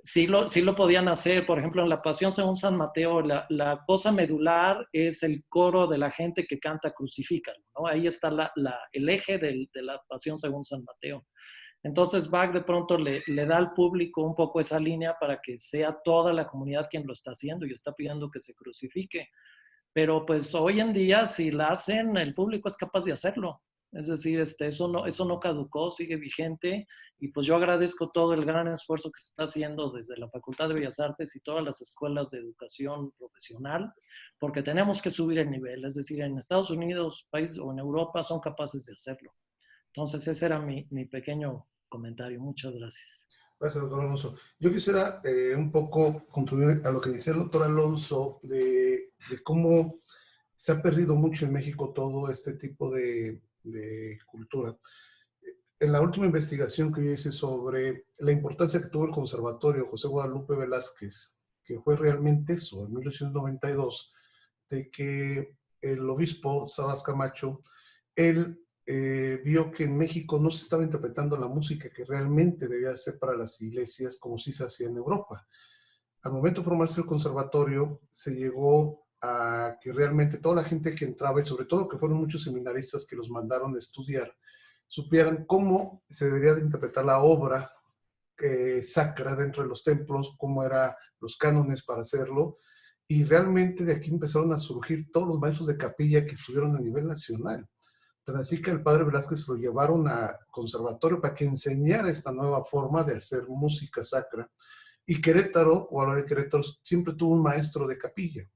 sí lo podían hacer. Por ejemplo, en la Pasión según San Mateo, la cosa medular es el coro de la gente que canta Crucifícalo, ¿no? Ahí está el eje de la Pasión según San Mateo. Entonces Bach de pronto le da al público un poco esa línea para que sea toda la comunidad quien lo está haciendo y está pidiendo que se crucifique. Pero pues hoy en día, si la hacen, el público es capaz de hacerlo. Es decir, eso no caducó, sigue vigente, y pues yo agradezco todo el gran esfuerzo que se está haciendo desde la Facultad de Bellas Artes y todas las escuelas de educación profesional, porque tenemos que subir el nivel. Es decir, en Estados Unidos, países o en Europa son capaces de hacerlo. Entonces ese era mi pequeño comentario. Muchas gracias. Gracias, doctor Alonso. Yo quisiera un poco contribuir a lo que dice el doctor Alonso de cómo se ha perdido mucho en México todo este tipo de cultura. En la última investigación que yo hice sobre la importancia que tuvo el Conservatorio José Guadalupe Velázquez, que fue realmente eso, en 1892, de que el obispo Sabas Camacho, él vio que en México no se estaba interpretando la música que realmente debía ser para las iglesias como sí se hacía en Europa. Al momento de formarse el conservatorio, se llegó a que realmente toda la gente que entraba, y sobre todo que fueron muchos seminaristas que los mandaron a estudiar, supieran cómo se debería de interpretar la obra sacra dentro de los templos, cómo eran los cánones para hacerlo, y realmente de aquí empezaron a surgir todos los maestros de capilla que estuvieron a nivel nacional. Entonces, así que el padre Velázquez lo llevaron al conservatorio para que enseñara esta nueva forma de hacer música sacra, y Querétaro, o ahora Querétaro, siempre tuvo un maestro de capilla.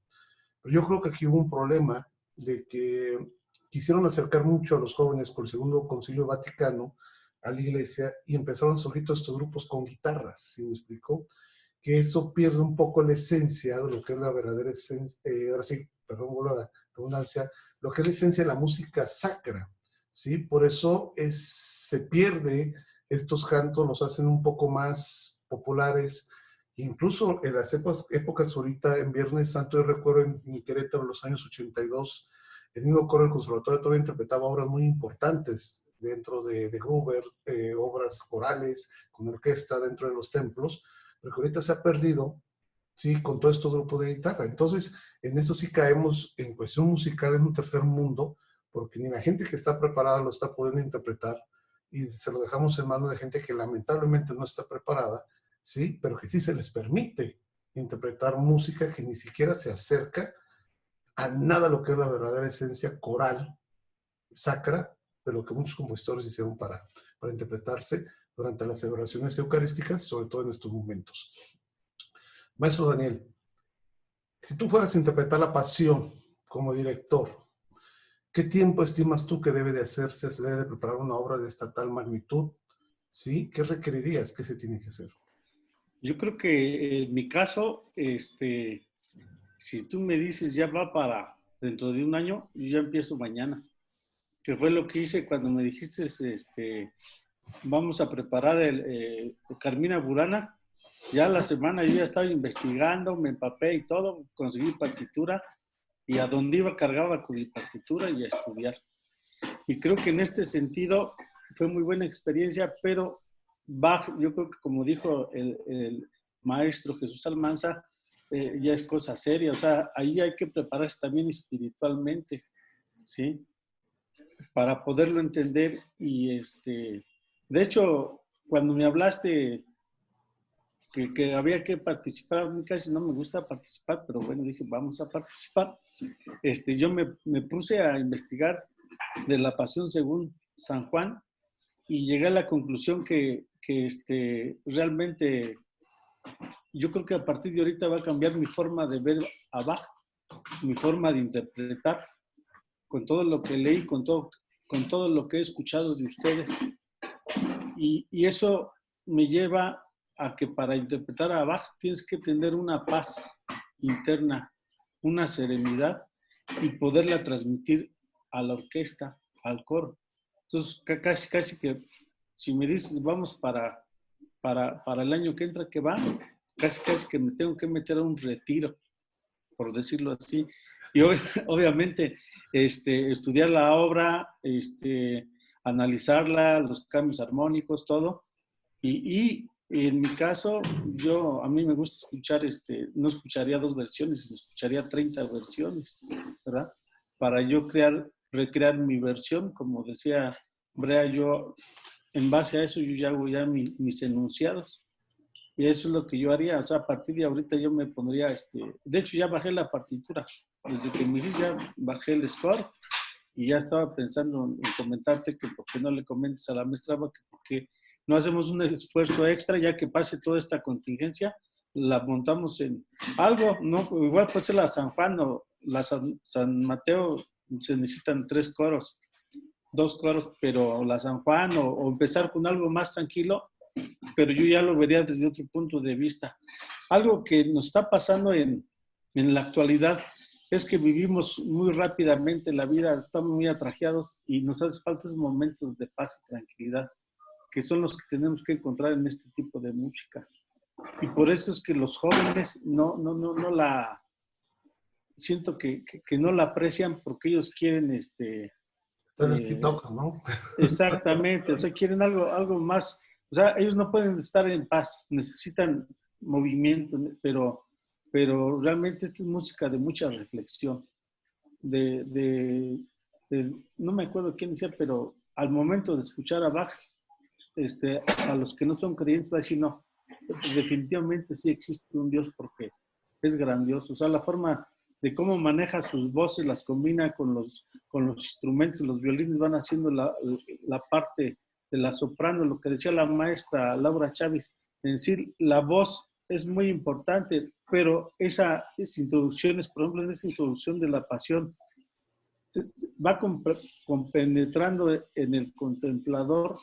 Pero yo creo que aquí hubo un problema de que quisieron acercar mucho a los jóvenes por el Segundo Concilio Vaticano a la iglesia y empezaron a surgir todos estos grupos con guitarras, ¿sí me explico? Que eso pierde un poco la esencia de lo que es la verdadera esencia, ahora sí, perdón, vuelvo a la redundancia, lo que es la esencia de la música sacra, ¿sí? Por eso se pierde estos cantos, los hacen un poco más populares. Incluso en las épocas ahorita, en Viernes Santo, yo recuerdo en Querétaro, en los años 82, el mismo coro del conservatorio todavía interpretaba obras muy importantes dentro de Gruber, obras corales, con orquesta dentro de los templos, pero que ahorita se ha perdido, ¿sí? Con todos estos grupos de guitarra. Entonces, en eso sí caemos en cuestión musical en un tercer mundo, porque ni la gente que está preparada lo está pudiendo interpretar, y se lo dejamos en manos de gente que lamentablemente no está preparada, ¿sí? Pero que sí se les permite interpretar música que ni siquiera se acerca a nada lo que es la verdadera esencia coral, sacra, de lo que muchos compositores hicieron para interpretarse durante las celebraciones eucarísticas, sobre todo en estos momentos. Maestro Daniel, si tú fueras a interpretar la Pasión como director, ¿qué tiempo estimas tú que debe de hacerse, se debe de preparar una obra de esta tal magnitud? ¿Sí? ¿Qué requerirías? ¿Qué se tiene que hacer? Yo creo que en mi caso, si tú me dices ya va para dentro de un año, yo ya empiezo mañana. Que fue lo que hice cuando me dijiste, vamos a preparar el Carmina Burana. Ya la semana yo ya estaba investigando, me empapé y todo, conseguí partitura, y a donde iba cargaba con mi partitura y a estudiar. Y creo que en este sentido fue muy buena experiencia, pero Bach, yo creo que como dijo el maestro Jesús Almanza, ya es cosa seria. O sea, ahí hay que prepararse también espiritualmente, ¿sí? Para poderlo entender. Y de hecho, cuando me hablaste que había que participar, a mí casi no me gusta participar, pero bueno, dije, vamos a participar. Yo me puse a investigar de la Pasión según San Juan y llegué a la conclusión que realmente yo creo que a partir de ahorita va a cambiar mi forma de ver a Bach, mi forma de interpretar, con todo lo que leí, con todo lo que he escuchado de ustedes. Y eso me lleva a que para interpretar a Bach tienes que tener una paz interna, una serenidad y poderla transmitir a la orquesta, al coro. Entonces, casi que si me dices, vamos para el año que entra que va, casi que me tengo que meter a un retiro, por decirlo así. Y obviamente estudiar la obra, analizarla, los cambios armónicos, todo. Y en mi caso, a mí me gusta escuchar, no escucharía 2 versiones, escucharía 30 versiones, ¿verdad? Para yo recrear mi versión, como decía Brea, yo en base a eso yo ya hago ya mis enunciados. Y eso es lo que yo haría. O sea, a partir de ahorita yo me pondría, de hecho ya bajé la partitura. Desde que me hice ya bajé el score y ya estaba pensando en comentarte que por qué no le comentes a la maestra que porque no hacemos un esfuerzo extra ya que pase toda esta contingencia, la montamos en algo, ¿no? Igual puede ser la San Juan o la San Mateo, se necesitan 3 coros, 2 coros, pero la San Juan o empezar con algo más tranquilo, pero yo ya lo vería desde otro punto de vista. Algo que nos está pasando en la actualidad es que vivimos muy rápidamente la vida, estamos muy atrajeados y nos hace falta esos momentos de paz y tranquilidad, que son los que tenemos que encontrar en este tipo de música. Y por eso es que los jóvenes no la... Siento que no la aprecian porque ellos quieren Están en TikTok, ¿no? Exactamente, o sea, quieren algo más. O sea, ellos no pueden estar en paz, necesitan movimiento, pero realmente esta es música de mucha reflexión. No me acuerdo quién decía, pero al momento de escuchar a Bach, a los que no son creyentes, va a decir, no, definitivamente sí existe un Dios porque es grandioso. O sea, la forma de cómo maneja sus voces, las combina con los instrumentos, los violines van haciendo la parte de la soprano, lo que decía la maestra Laura Chávez, es decir, la voz es muy importante, pero esas introducciones, por ejemplo, en esa introducción de la pasión, va compenetrando en el contemplador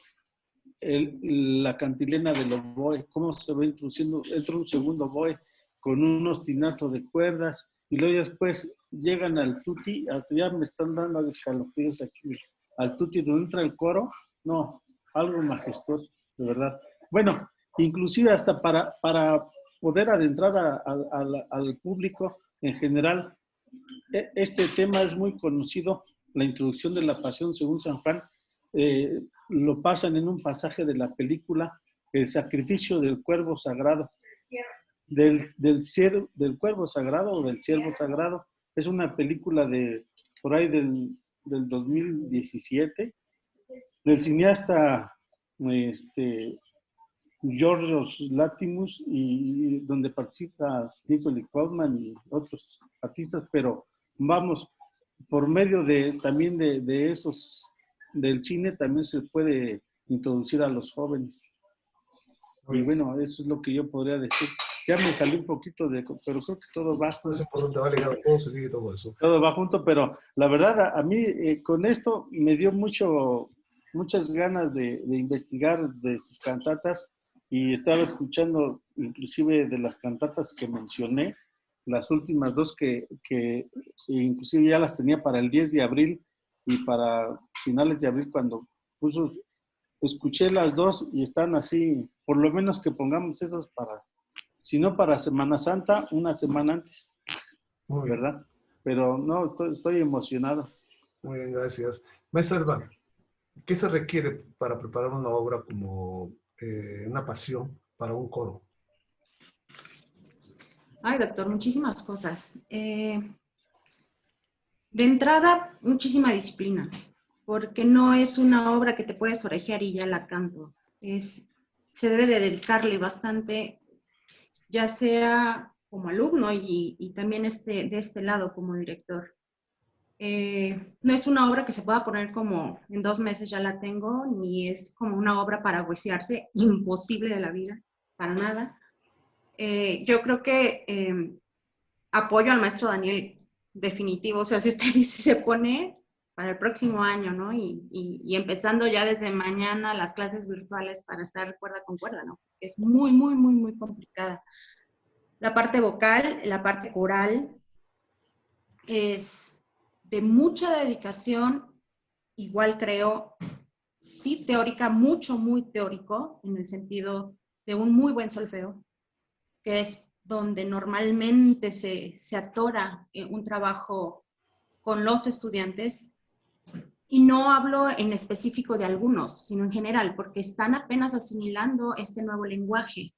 la cantilena del oboe, cómo se va introduciendo, entra un segundo oboe con un ostinato de cuerdas, y luego después llegan al tutti, hasta ya me están dando escalofríos aquí, al tutti donde entra el coro, no, algo majestuoso, de verdad. Bueno, inclusive hasta para poder adentrar al público en general, este tema es muy conocido, la introducción de la Pasión según San Juan, lo pasan en un pasaje de la película El sacrificio del cuervo sagrado, del cuervo sagrado o del ciervo sagrado. Es una película por ahí del 2017, del cineasta Yorgos Lanthimos, y donde participa Nicole Kidman y otros artistas, pero vamos, por medio también de esos, del cine también se puede introducir a los jóvenes. Y bueno, eso es lo que yo podría decir. Ya me salí un poquito pero creo que todo va junto. No sé por dónde va ligado, todo se sigue todo eso. Todo va junto, pero la verdad a mí con esto me dio muchas ganas de investigar de sus cantatas, y estaba escuchando inclusive de las cantatas que mencioné, las últimas 2 que inclusive ya las tenía para el 10 de abril y para finales de abril cuando escuché las 2 y están así, por lo menos que pongamos esas si no para Semana Santa, una semana antes, ¿verdad? Pero no, estoy emocionado. Muy bien, gracias. Maestra Elba, ¿qué se requiere para preparar una obra como Una Pasión para un coro? Ay, doctor, muchísimas cosas. De entrada, muchísima disciplina, porque no es una obra que te puedes orejear y ya la canto. Se debe de dedicarle bastante, ya sea como alumno y también de este lado como director. No es una obra que se pueda poner como en 2 meses ya la tengo, ni es como una obra para huesearse, imposible de la vida, para nada. Yo creo que apoyo al maestro Daniel, definitivo. O sea, si usted se pone, el próximo año, ¿no? Y empezando ya desde mañana las clases virtuales para estar cuerda con cuerda, ¿no? Es muy, muy, muy, muy complicada. La parte vocal, la parte coral, es de mucha dedicación, igual creo, sí teórica, mucho, muy teórico, en el sentido de un muy buen solfeo, que es donde normalmente se atora un trabajo con los estudiantes. Y no hablo en específico de algunos, sino en general, porque están apenas asimilando este nuevo lenguaje.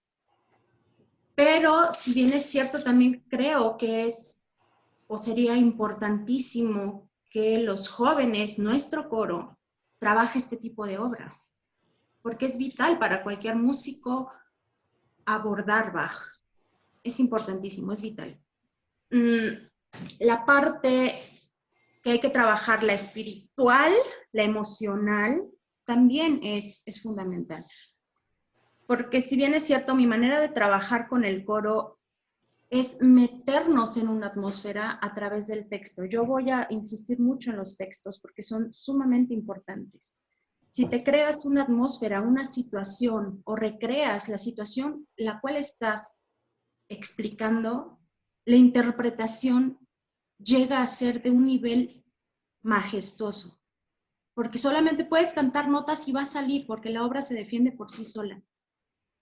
Pero si bien es cierto, también creo que es o sería importantísimo que los jóvenes, nuestro coro, trabaje este tipo de obras, porque es vital para cualquier músico abordar Bach. Es importantísimo, es vital. La parte que hay que trabajar, la espiritual, la emocional, también es fundamental. Porque si bien es cierto, mi manera de trabajar con el coro es meternos en una atmósfera a través del texto. Yo voy a insistir mucho en los textos porque son sumamente importantes. Si te creas una atmósfera, una situación o recreas la situación la cual estás explicando, la interpretación llega a ser de un nivel majestuoso. Porque solamente puedes cantar notas y va a salir porque la obra se defiende por sí sola.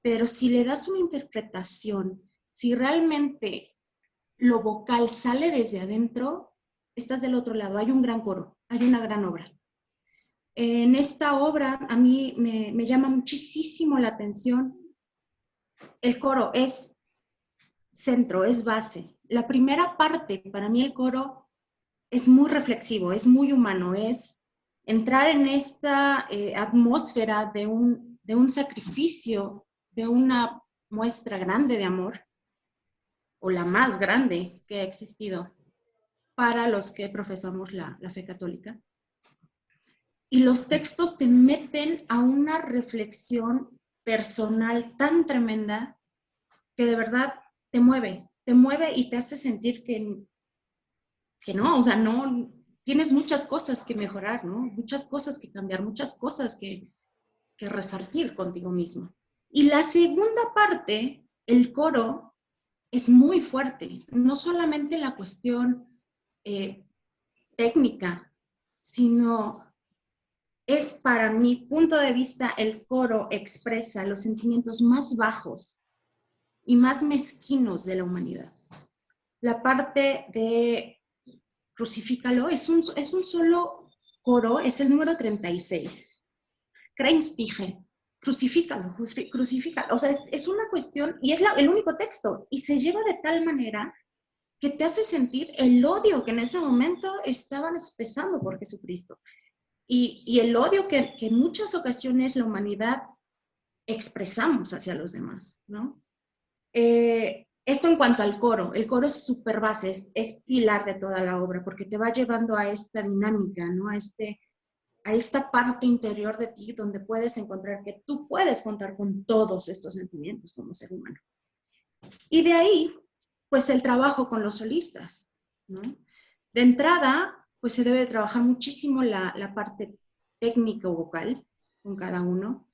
Pero si le das una interpretación, si realmente lo vocal sale desde adentro, estás del otro lado. Hay un gran coro, hay una gran obra. En esta obra a mí me llama muchísimo la atención. El coro es centro, es base. La primera parte, para mí el coro es muy reflexivo, es muy humano, es entrar en esta atmósfera de un sacrificio, de una muestra grande de amor, o la más grande que ha existido para los que profesamos la fe católica. Y los textos te meten a una reflexión personal tan tremenda que de verdad te mueve y te hace sentir que no, o sea, no, tienes muchas cosas que mejorar, ¿no? Muchas cosas que cambiar, muchas cosas que resarcir contigo mismo. Y la segunda parte, el coro, es muy fuerte, no solamente en la cuestión técnica, sino es para mi punto de vista, el coro expresa los sentimientos más bajos y más mezquinos de la humanidad. La parte de Crucifícalo es un solo coro, es el número 36. Kreinstiche, crucifícalo. O sea, es una cuestión, y es el único texto, y se lleva de tal manera que te hace sentir el odio que en ese momento estaban expresando por Jesucristo. Y el odio que en muchas ocasiones la humanidad expresamos hacia los demás, ¿no? Esto en cuanto al coro. El coro es súper base, es pilar de toda la obra, porque te va llevando a esta dinámica, ¿no? A esta parte interior de ti donde puedes encontrar que tú puedes contar con todos estos sentimientos como ser humano. Y de ahí, pues el trabajo con los solistas, ¿no? De entrada, pues se debe trabajar muchísimo la parte técnico-vocal con cada uno.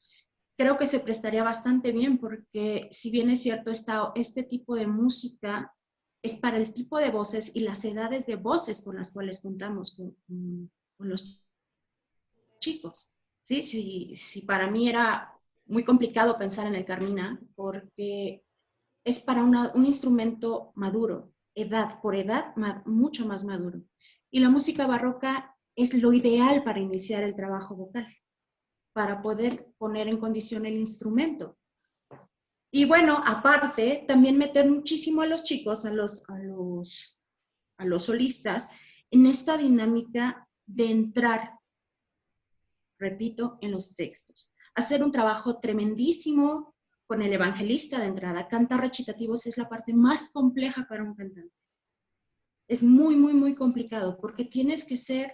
Creo que se prestaría bastante bien porque, si bien es cierto, este tipo de música es para el tipo de voces y las edades de voces con las cuales contamos con los chicos. ¿Sí? Si para mí era muy complicado pensar en el Carmina porque es para un instrumento maduro, edad por edad, mucho más maduro. Y la música barroca es lo ideal para iniciar el trabajo vocal, para poder poner en condición el instrumento. Y bueno, aparte, también meter muchísimo a los chicos, a los solistas, en esta dinámica de entrar, repito, en los textos. Hacer un trabajo tremendísimo con el evangelista de entrada. Cantar recitativos es la parte más compleja para un cantante. Es muy, muy, muy complicado porque tienes que ser,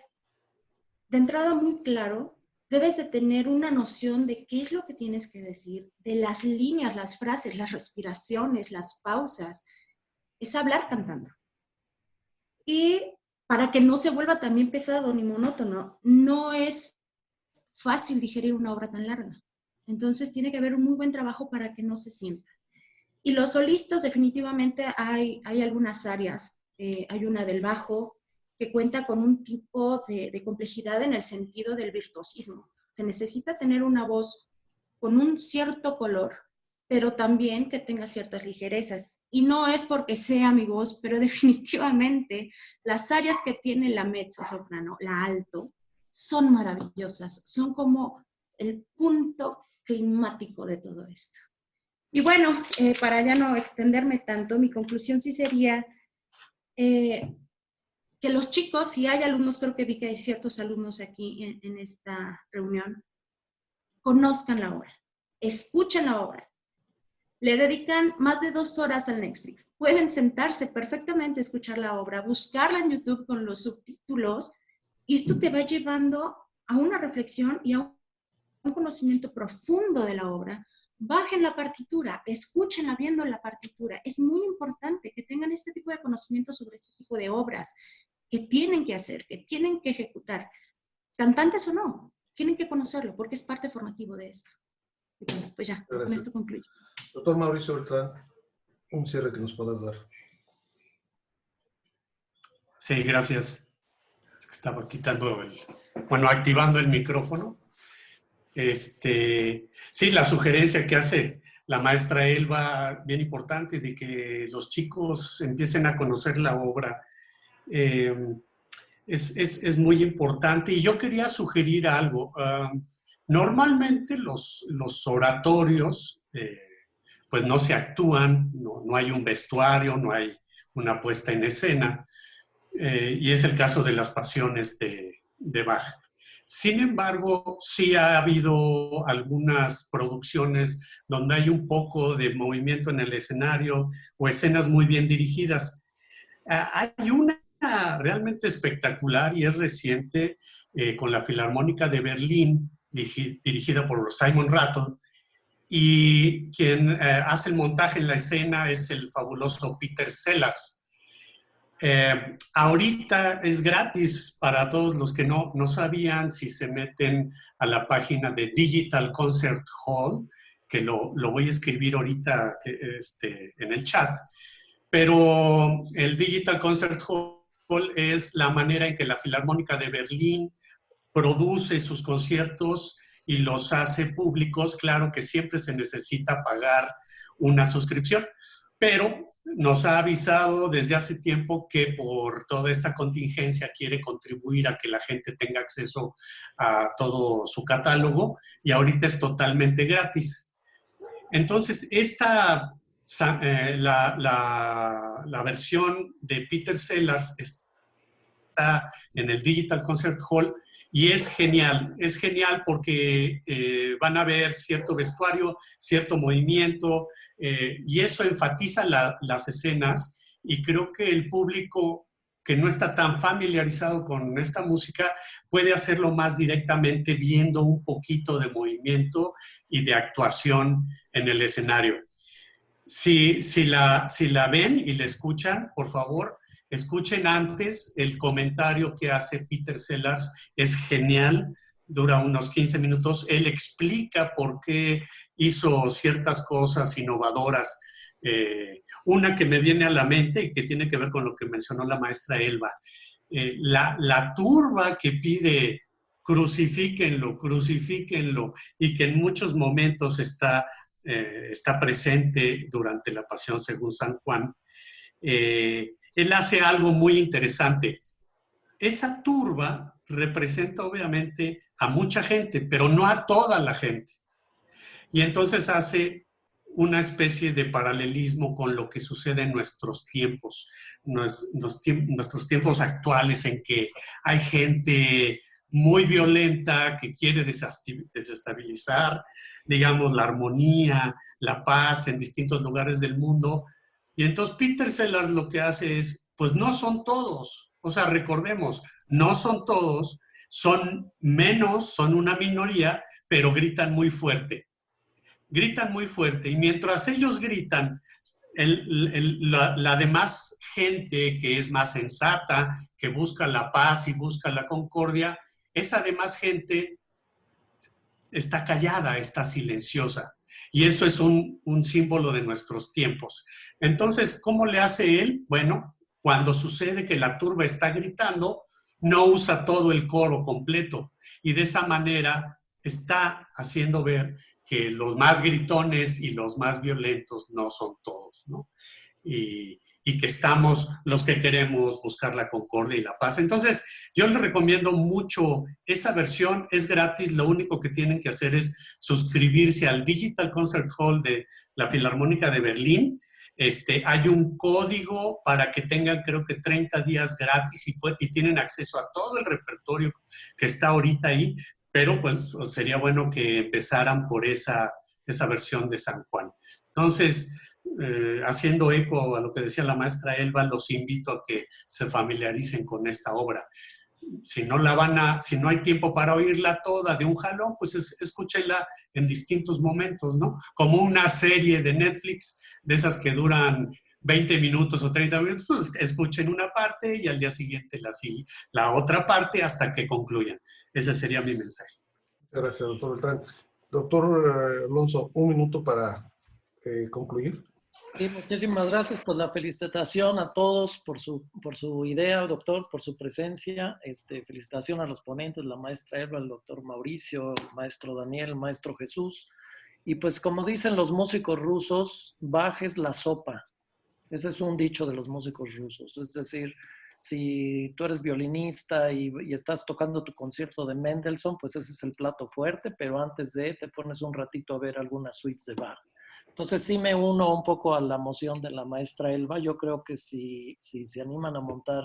de entrada, muy claro. Debes de tener una noción de qué es lo que tienes que decir, de las líneas, las frases, las respiraciones, las pausas. Es hablar cantando. Y para que no se vuelva también pesado ni monótono. No es fácil digerir una obra tan larga. Entonces tiene que haber un muy buen trabajo para que no se sienta. Y los solistas, definitivamente hay algunas áreas. Hay una del bajo que cuenta con un tipo de complejidad en el sentido del virtuosismo. Se necesita tener una voz con un cierto color, pero también que tenga ciertas ligerezas. Y no es porque sea mi voz, pero definitivamente las áreas que tiene la mezzosoprano, la alto, son maravillosas. Son como el punto climático de todo esto. Y bueno, para ya no extenderme tanto, mi conclusión sí sería que los chicos, si hay alumnos, creo que vi que hay ciertos alumnos aquí en esta reunión, conozcan la obra, escuchen la obra, le dedican más de 2 horas al Netflix, pueden sentarse perfectamente a escuchar la obra, buscarla en YouTube con los subtítulos, y esto te va llevando a una reflexión y a un conocimiento profundo de la obra. Bajen la partitura, escúchenla viendo la partitura. Es muy importante que tengan este tipo de conocimiento sobre este tipo de obras que tienen que hacer, que tienen que ejecutar. Cantantes o no, tienen que conocerlo porque es parte formativo de esto. Y bueno, pues ya, gracias. con esto concluyo. Doctor Mauricio Beltrán, un cierre que nos puedas dar. Sí, gracias. Es que estaba quitando activando el micrófono. Sí, la sugerencia que hace la maestra Elba, bien importante, de que los chicos empiecen a conocer la obra, es muy importante. Y yo quería sugerir algo. Normalmente los oratorios, pues no se actúan, no hay un vestuario, no hay una puesta en escena, y es el caso de las pasiones de Bach. Sin embargo, sí ha habido algunas producciones donde hay un poco de movimiento en el escenario o escenas muy bien dirigidas. Hay una realmente espectacular y es reciente con la Filarmónica de Berlín, dirigida por Simon Rattle, y quien hace el montaje en la escena es el fabuloso Peter Sellars. Ahorita es gratis para todos los que no sabían. Si se meten a la página de Digital Concert Hall, que lo voy a escribir ahorita en el chat, pero el Digital Concert Hall es la manera en que la Filarmónica de Berlín produce sus conciertos y los hace públicos. Claro que siempre se necesita pagar una suscripción, pero nos ha avisado desde hace tiempo que por toda esta contingencia quiere contribuir a que la gente tenga acceso a todo su catálogo, y ahorita es totalmente gratis. Entonces, la versión de Peter Sellars está en el Digital Concert Hall y es genial porque van a ver cierto vestuario, cierto movimiento, y eso enfatiza las escenas, y creo que el público que no está tan familiarizado con esta música puede hacerlo más directamente viendo un poquito de movimiento y de actuación en el escenario. Si la ven y la escuchan, por favor, escuchen antes el comentario que hace Peter Sellars. Es genial, dura unos 15 minutos. Él explica por qué hizo ciertas cosas innovadoras. Una que me viene a la mente y que tiene que ver con lo que mencionó la maestra Elba. La turba que pide crucifíquenlo, y que en muchos momentos está presente durante la Pasión según San Juan. Él hace algo muy interesante. Esa turba representa obviamente a mucha gente, pero no a toda la gente. Y entonces hace una especie de paralelismo con lo que sucede en nuestros tiempos, nuestros tiempos actuales, en que hay gente muy violenta que quiere desestabilizar, digamos, la armonía, la paz en distintos lugares del mundo. Y entonces Peter Sellars lo que hace es, pues no son todos. O sea, recordemos, no son todos, son menos, son una minoría, pero gritan muy fuerte. Gritan muy fuerte, y mientras ellos gritan, la demás gente que es más sensata, que busca la paz y busca la concordia, esa demás gente está callada, está silenciosa. Y eso es un símbolo de nuestros tiempos. Entonces, ¿cómo le hace él? Bueno, cuando sucede que la turba está gritando, no usa todo el coro completo. Y de esa manera está haciendo ver que los más gritones y los más violentos no son todos, ¿no? Y que estamos los que queremos buscar la concordia y la paz. Entonces, yo les recomiendo mucho esa versión, es gratis, lo único que tienen que hacer es suscribirse al Digital Concert Hall de la Filarmónica de Berlín. Hay un código para que tengan, creo que 30 días gratis y tienen acceso a todo el repertorio que está ahorita ahí, pero pues sería bueno que empezaran por esa versión de San Juan. Entonces, haciendo eco a lo que decía la maestra Elba, los invito a que se familiaricen con esta obra. Si no hay tiempo para oírla toda de un jalón, pues escúchenla en distintos momentos, ¿no? Como una serie de Netflix, de esas que duran 20 minutos o 30 minutos, pues escuchen una parte y al día siguiente la otra parte hasta que concluyan. Ese sería mi mensaje. Gracias, doctor Beltrán. Doctor Alonso, un minuto para concluir. Sí, muchísimas gracias por la felicitación a todos por su idea, doctor, por su presencia. Felicitación a los ponentes, la maestra Elba, el doctor Mauricio, el maestro Daniel, el maestro Jesús. Y pues como dicen los músicos rusos, Bach es la sopa. Ese es un dicho de los músicos rusos. Es decir, si tú eres violinista y estás tocando tu concierto de Mendelssohn, pues ese es el plato fuerte, pero antes de te pones un ratito a ver algunas suites de Bach. Entonces sí me uno un poco a la moción de la maestra Elba. Yo creo que si se animan a montar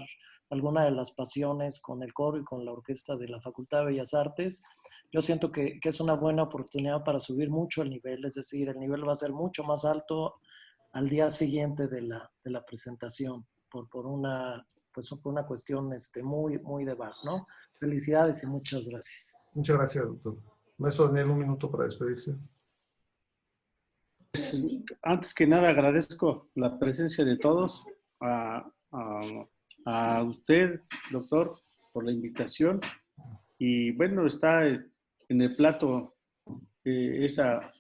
alguna de las pasiones con el coro y con la orquesta de la Facultad de Bellas Artes, yo siento que es una buena oportunidad para subir mucho el nivel. Es decir, el nivel va a ser mucho más alto al día siguiente de la presentación por una cuestión muy, muy de Bach, ¿no? Felicidades y muchas gracias. Muchas gracias, doctor. Maestro Daniel, un minuto para despedirse. Antes que nada, agradezco la presencia de todos, a usted, doctor, por la invitación. Y bueno, está en el plato esa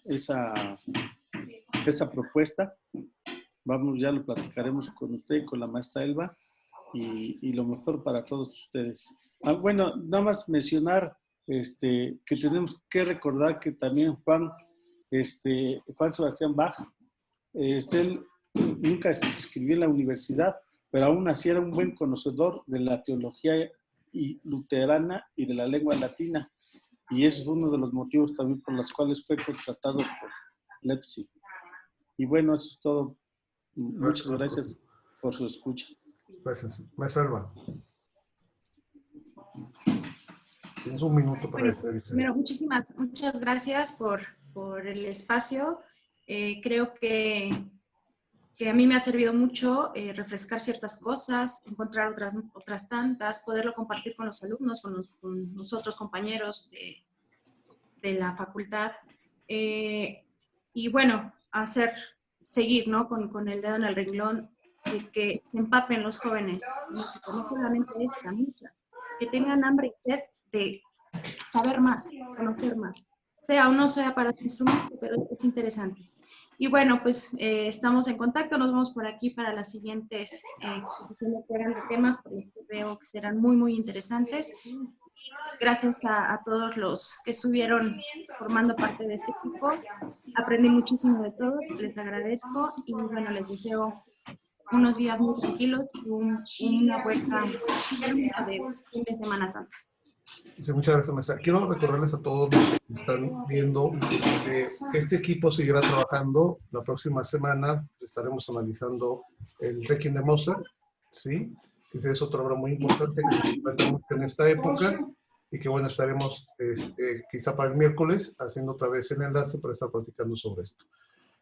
propuesta. Ya lo platicaremos con usted y con la maestra Elba, y lo mejor para todos ustedes. Bueno, nada más mencionar que tenemos que recordar que también Juan Sebastián Bach, él nunca se inscribió en la universidad, pero aún así era un buen conocedor de la teología luterana y de la lengua latina, y ese fue uno de los motivos también por los cuales fue contratado por Leipzig. Y bueno, eso es todo. Muchas gracias por su escucha. Gracias. Maestra Elba. Tienes un minuto para despedirse. Primero, muchas gracias por el espacio. Creo que a mí me ha servido mucho refrescar ciertas cosas, encontrar otras tantas, poderlo compartir con los alumnos, con los otros compañeros de la facultad. Y bueno, seguir, ¿no? con el dedo en el renglón, de que se empapen los jóvenes músicos, no solamente esta, muchas, que tengan hambre y sed de saber más, conocer más, sea o no sea para su instrumento, pero es interesante. Y bueno, pues estamos en contacto, nos vemos por aquí para las siguientes exposiciones que hagan de temas, porque veo que serán muy, muy interesantes. Gracias a todos los que estuvieron formando parte de este equipo. Aprendí muchísimo de todos, les agradezco y bueno, les deseo unos días muy tranquilos y una buena de fin de Semana Santa. Sí, muchas gracias, maestra. Quiero recordarles a todos los que están viendo que este equipo seguirá trabajando. La próxima semana estaremos analizando el Requiem de Mozart, ¿sí? Que es otra obra muy importante que se encuentra en esta época y que, bueno, estaremos quizá para el miércoles haciendo otra vez el enlace para estar platicando sobre esto.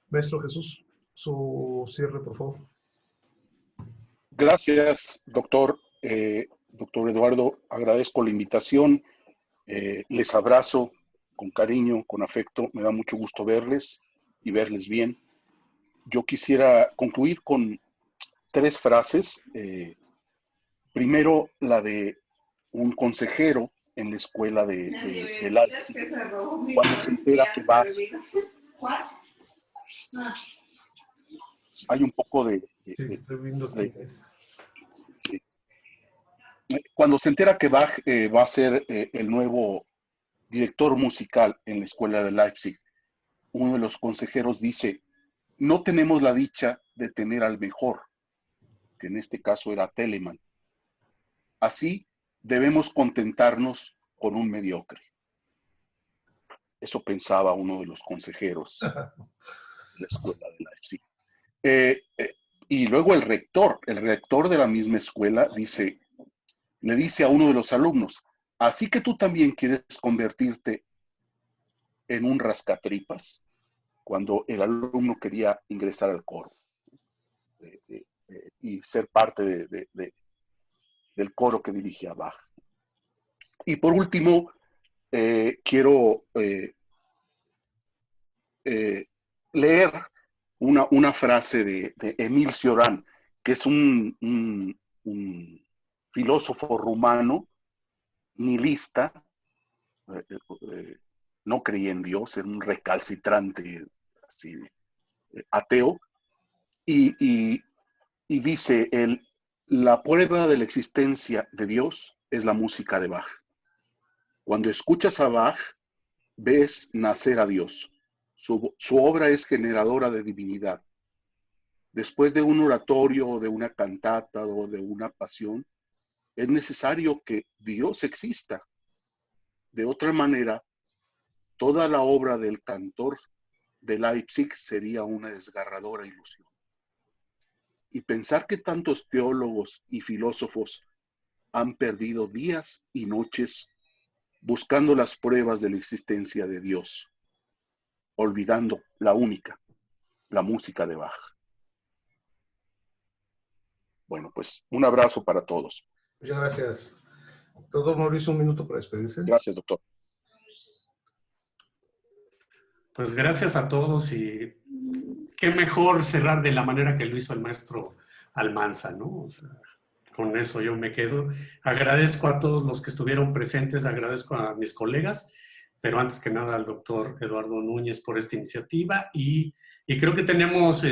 Maestro Jesús, su cierre, por favor. Gracias, doctor. Doctor Eduardo, agradezco la invitación. Les abrazo con cariño, con afecto. Me da mucho gusto verles y verles bien. yo quisiera concluir con 3 frases. Primero, la de un consejero en la escuela de Leipzig, cuando se entera que Bach, hay un poco cuando se entera que Bach va a ser el nuevo director musical en la escuela de Leipzig, uno de los consejeros dice: no tenemos la dicha de tener al mejor, que en este caso era Telemann. Así debemos contentarnos con un mediocre. Eso pensaba uno de los consejeros de la escuela de Leipzig. Y luego el rector de la misma escuela le dice a uno de los alumnos: así que tú también quieres convertirte en un rascatripas, cuando el alumno quería ingresar al coro y ser parte del coro que dirigía Bach. Y por último, quiero leer una frase de Émile Cioran, que es un filósofo rumano, nihilista, no creía en Dios, era un recalcitrante así, ateo, y dice él: la prueba de la existencia de Dios es la música de Bach. Cuando escuchas a Bach, ves nacer a Dios. Su obra es generadora de divinidad. Después de un oratorio, o de una cantata, o de una pasión, es necesario que Dios exista. De otra manera, toda la obra del cantor de Leipzig sería una desgarradora ilusión. Y pensar que tantos teólogos y filósofos han perdido días y noches buscando las pruebas de la existencia de Dios, olvidando la única, la música de Bach. Bueno, pues un abrazo para todos. Muchas gracias. Doctor Mauricio, un minuto para despedirse. Gracias, doctor. Pues gracias a todos, y qué mejor cerrar de la manera que lo hizo el maestro Almanza, ¿no? O sea, con eso yo me quedo. Agradezco a todos los que estuvieron presentes, agradezco a mis colegas, pero antes que nada al doctor Eduardo Núñez por esta iniciativa, y creo que tenemos,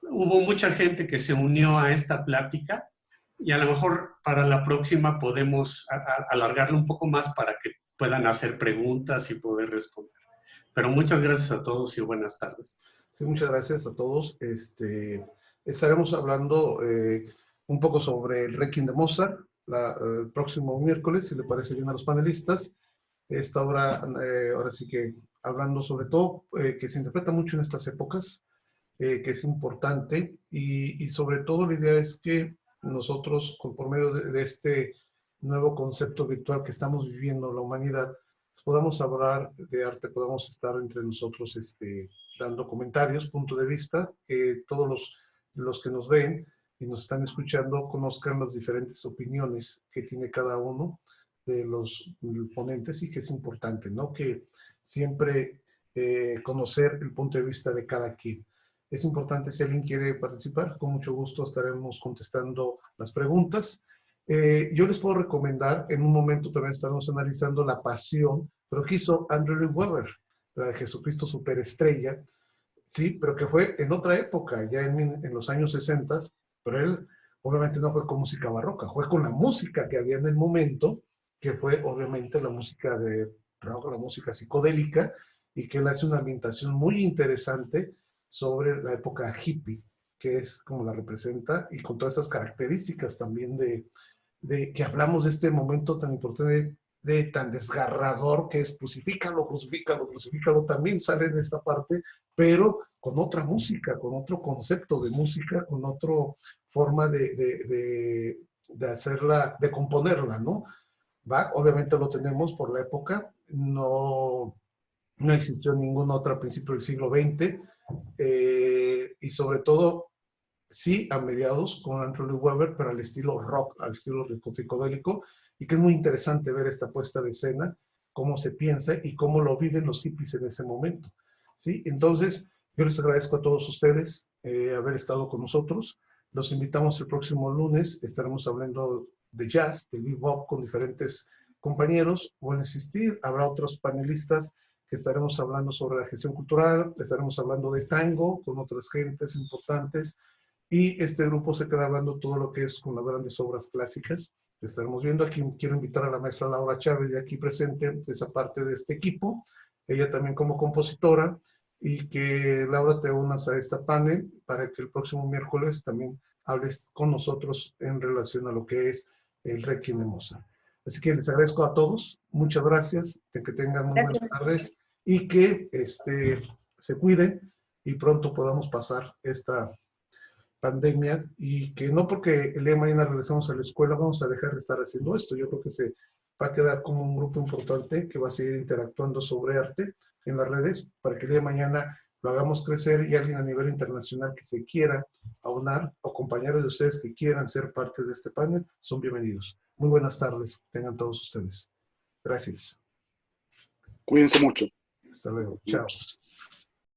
hubo mucha gente que se unió a esta plática, y a lo mejor para la próxima podemos alargarlo un poco más para que puedan hacer preguntas y poder responder. Pero muchas gracias a todos y buenas tardes. Sí, muchas gracias a todos. Estaremos hablando un poco sobre el Requiem de Mozart el próximo miércoles, si le parece bien a los panelistas. Esta obra, ahora sí que hablando sobre todo, que se interpreta mucho en estas épocas, que es importante, y sobre todo la idea es que nosotros, por medio de este nuevo concepto virtual que estamos viviendo la humanidad, podamos hablar de arte, podamos estar entre nosotros dando comentarios, punto de vista, que todos los que nos ven y nos están escuchando conozcan las diferentes opiniones que tiene cada uno de los ponentes, y que es importante, ¿no? Que siempre conocer el punto de vista de cada quien. Es importante, si alguien quiere participar, con mucho gusto estaremos contestando las preguntas. Yo les puedo recomendar, en un momento también estaremos analizando La Pasión, pero que hizo Andrew Lloyd Webber, la de Jesucristo Superestrella, sí, pero que fue en otra época, ya en los años 60, pero él obviamente no fue con música barroca, fue con la música que había en el momento, que fue obviamente la música de rock, la música psicodélica, y que él hace una ambientación muy interesante sobre la época hippie, que es como la representa, y con todas estas características también de que hablamos de este momento tan importante, tan desgarrador, que es crucifícalo, crucifícalo, crucifícalo, también sale en esta parte, pero con otra música, con otro concepto de música, con otra forma de hacerla, de componerla, ¿no? Bach, obviamente lo tenemos por la época, no existió ninguna otra a principios del siglo XX, y sobre todo, sí, a mediados con Andrew Lloyd Webber, pero al estilo rock, al estilo psicodélico, y que es muy interesante ver esta puesta de escena, cómo se piensa y cómo lo viven los hippies en ese momento, ¿sí? Entonces, Yo les agradezco a todos ustedes haber estado con nosotros. Los invitamos el próximo lunes. Estaremos hablando de jazz, de bebop con diferentes compañeros. Voy a insistir, habrá otros panelistas que estaremos hablando sobre la gestión cultural, estaremos hablando de tango con otras gentes importantes, y este grupo se queda hablando todo lo que es con las grandes obras clásicas. Estaremos viendo. Aquí quiero invitar a la maestra Laura Chávez, de aquí presente, de esa parte de este equipo, ella también como compositora, y que Laura te unas a esta panel para que el próximo miércoles también hables con nosotros en relación a lo que es el Requiem de Mozart. Así que les agradezco a todos, muchas gracias, que tengan muy buenas tardes y que se cuiden y pronto podamos pasar esta pandemia, y que no porque el día de mañana regresamos a la escuela vamos a dejar de estar haciendo esto. Yo creo que se va a quedar como un grupo importante que va a seguir interactuando sobre arte en las redes para que el día de mañana lo hagamos crecer, y alguien a nivel internacional que se quiera aunar, o compañeros de ustedes que quieran ser parte de este panel, son bienvenidos. Muy buenas tardes, tengan todos ustedes. Gracias. Cuídense mucho. Hasta luego. Chao.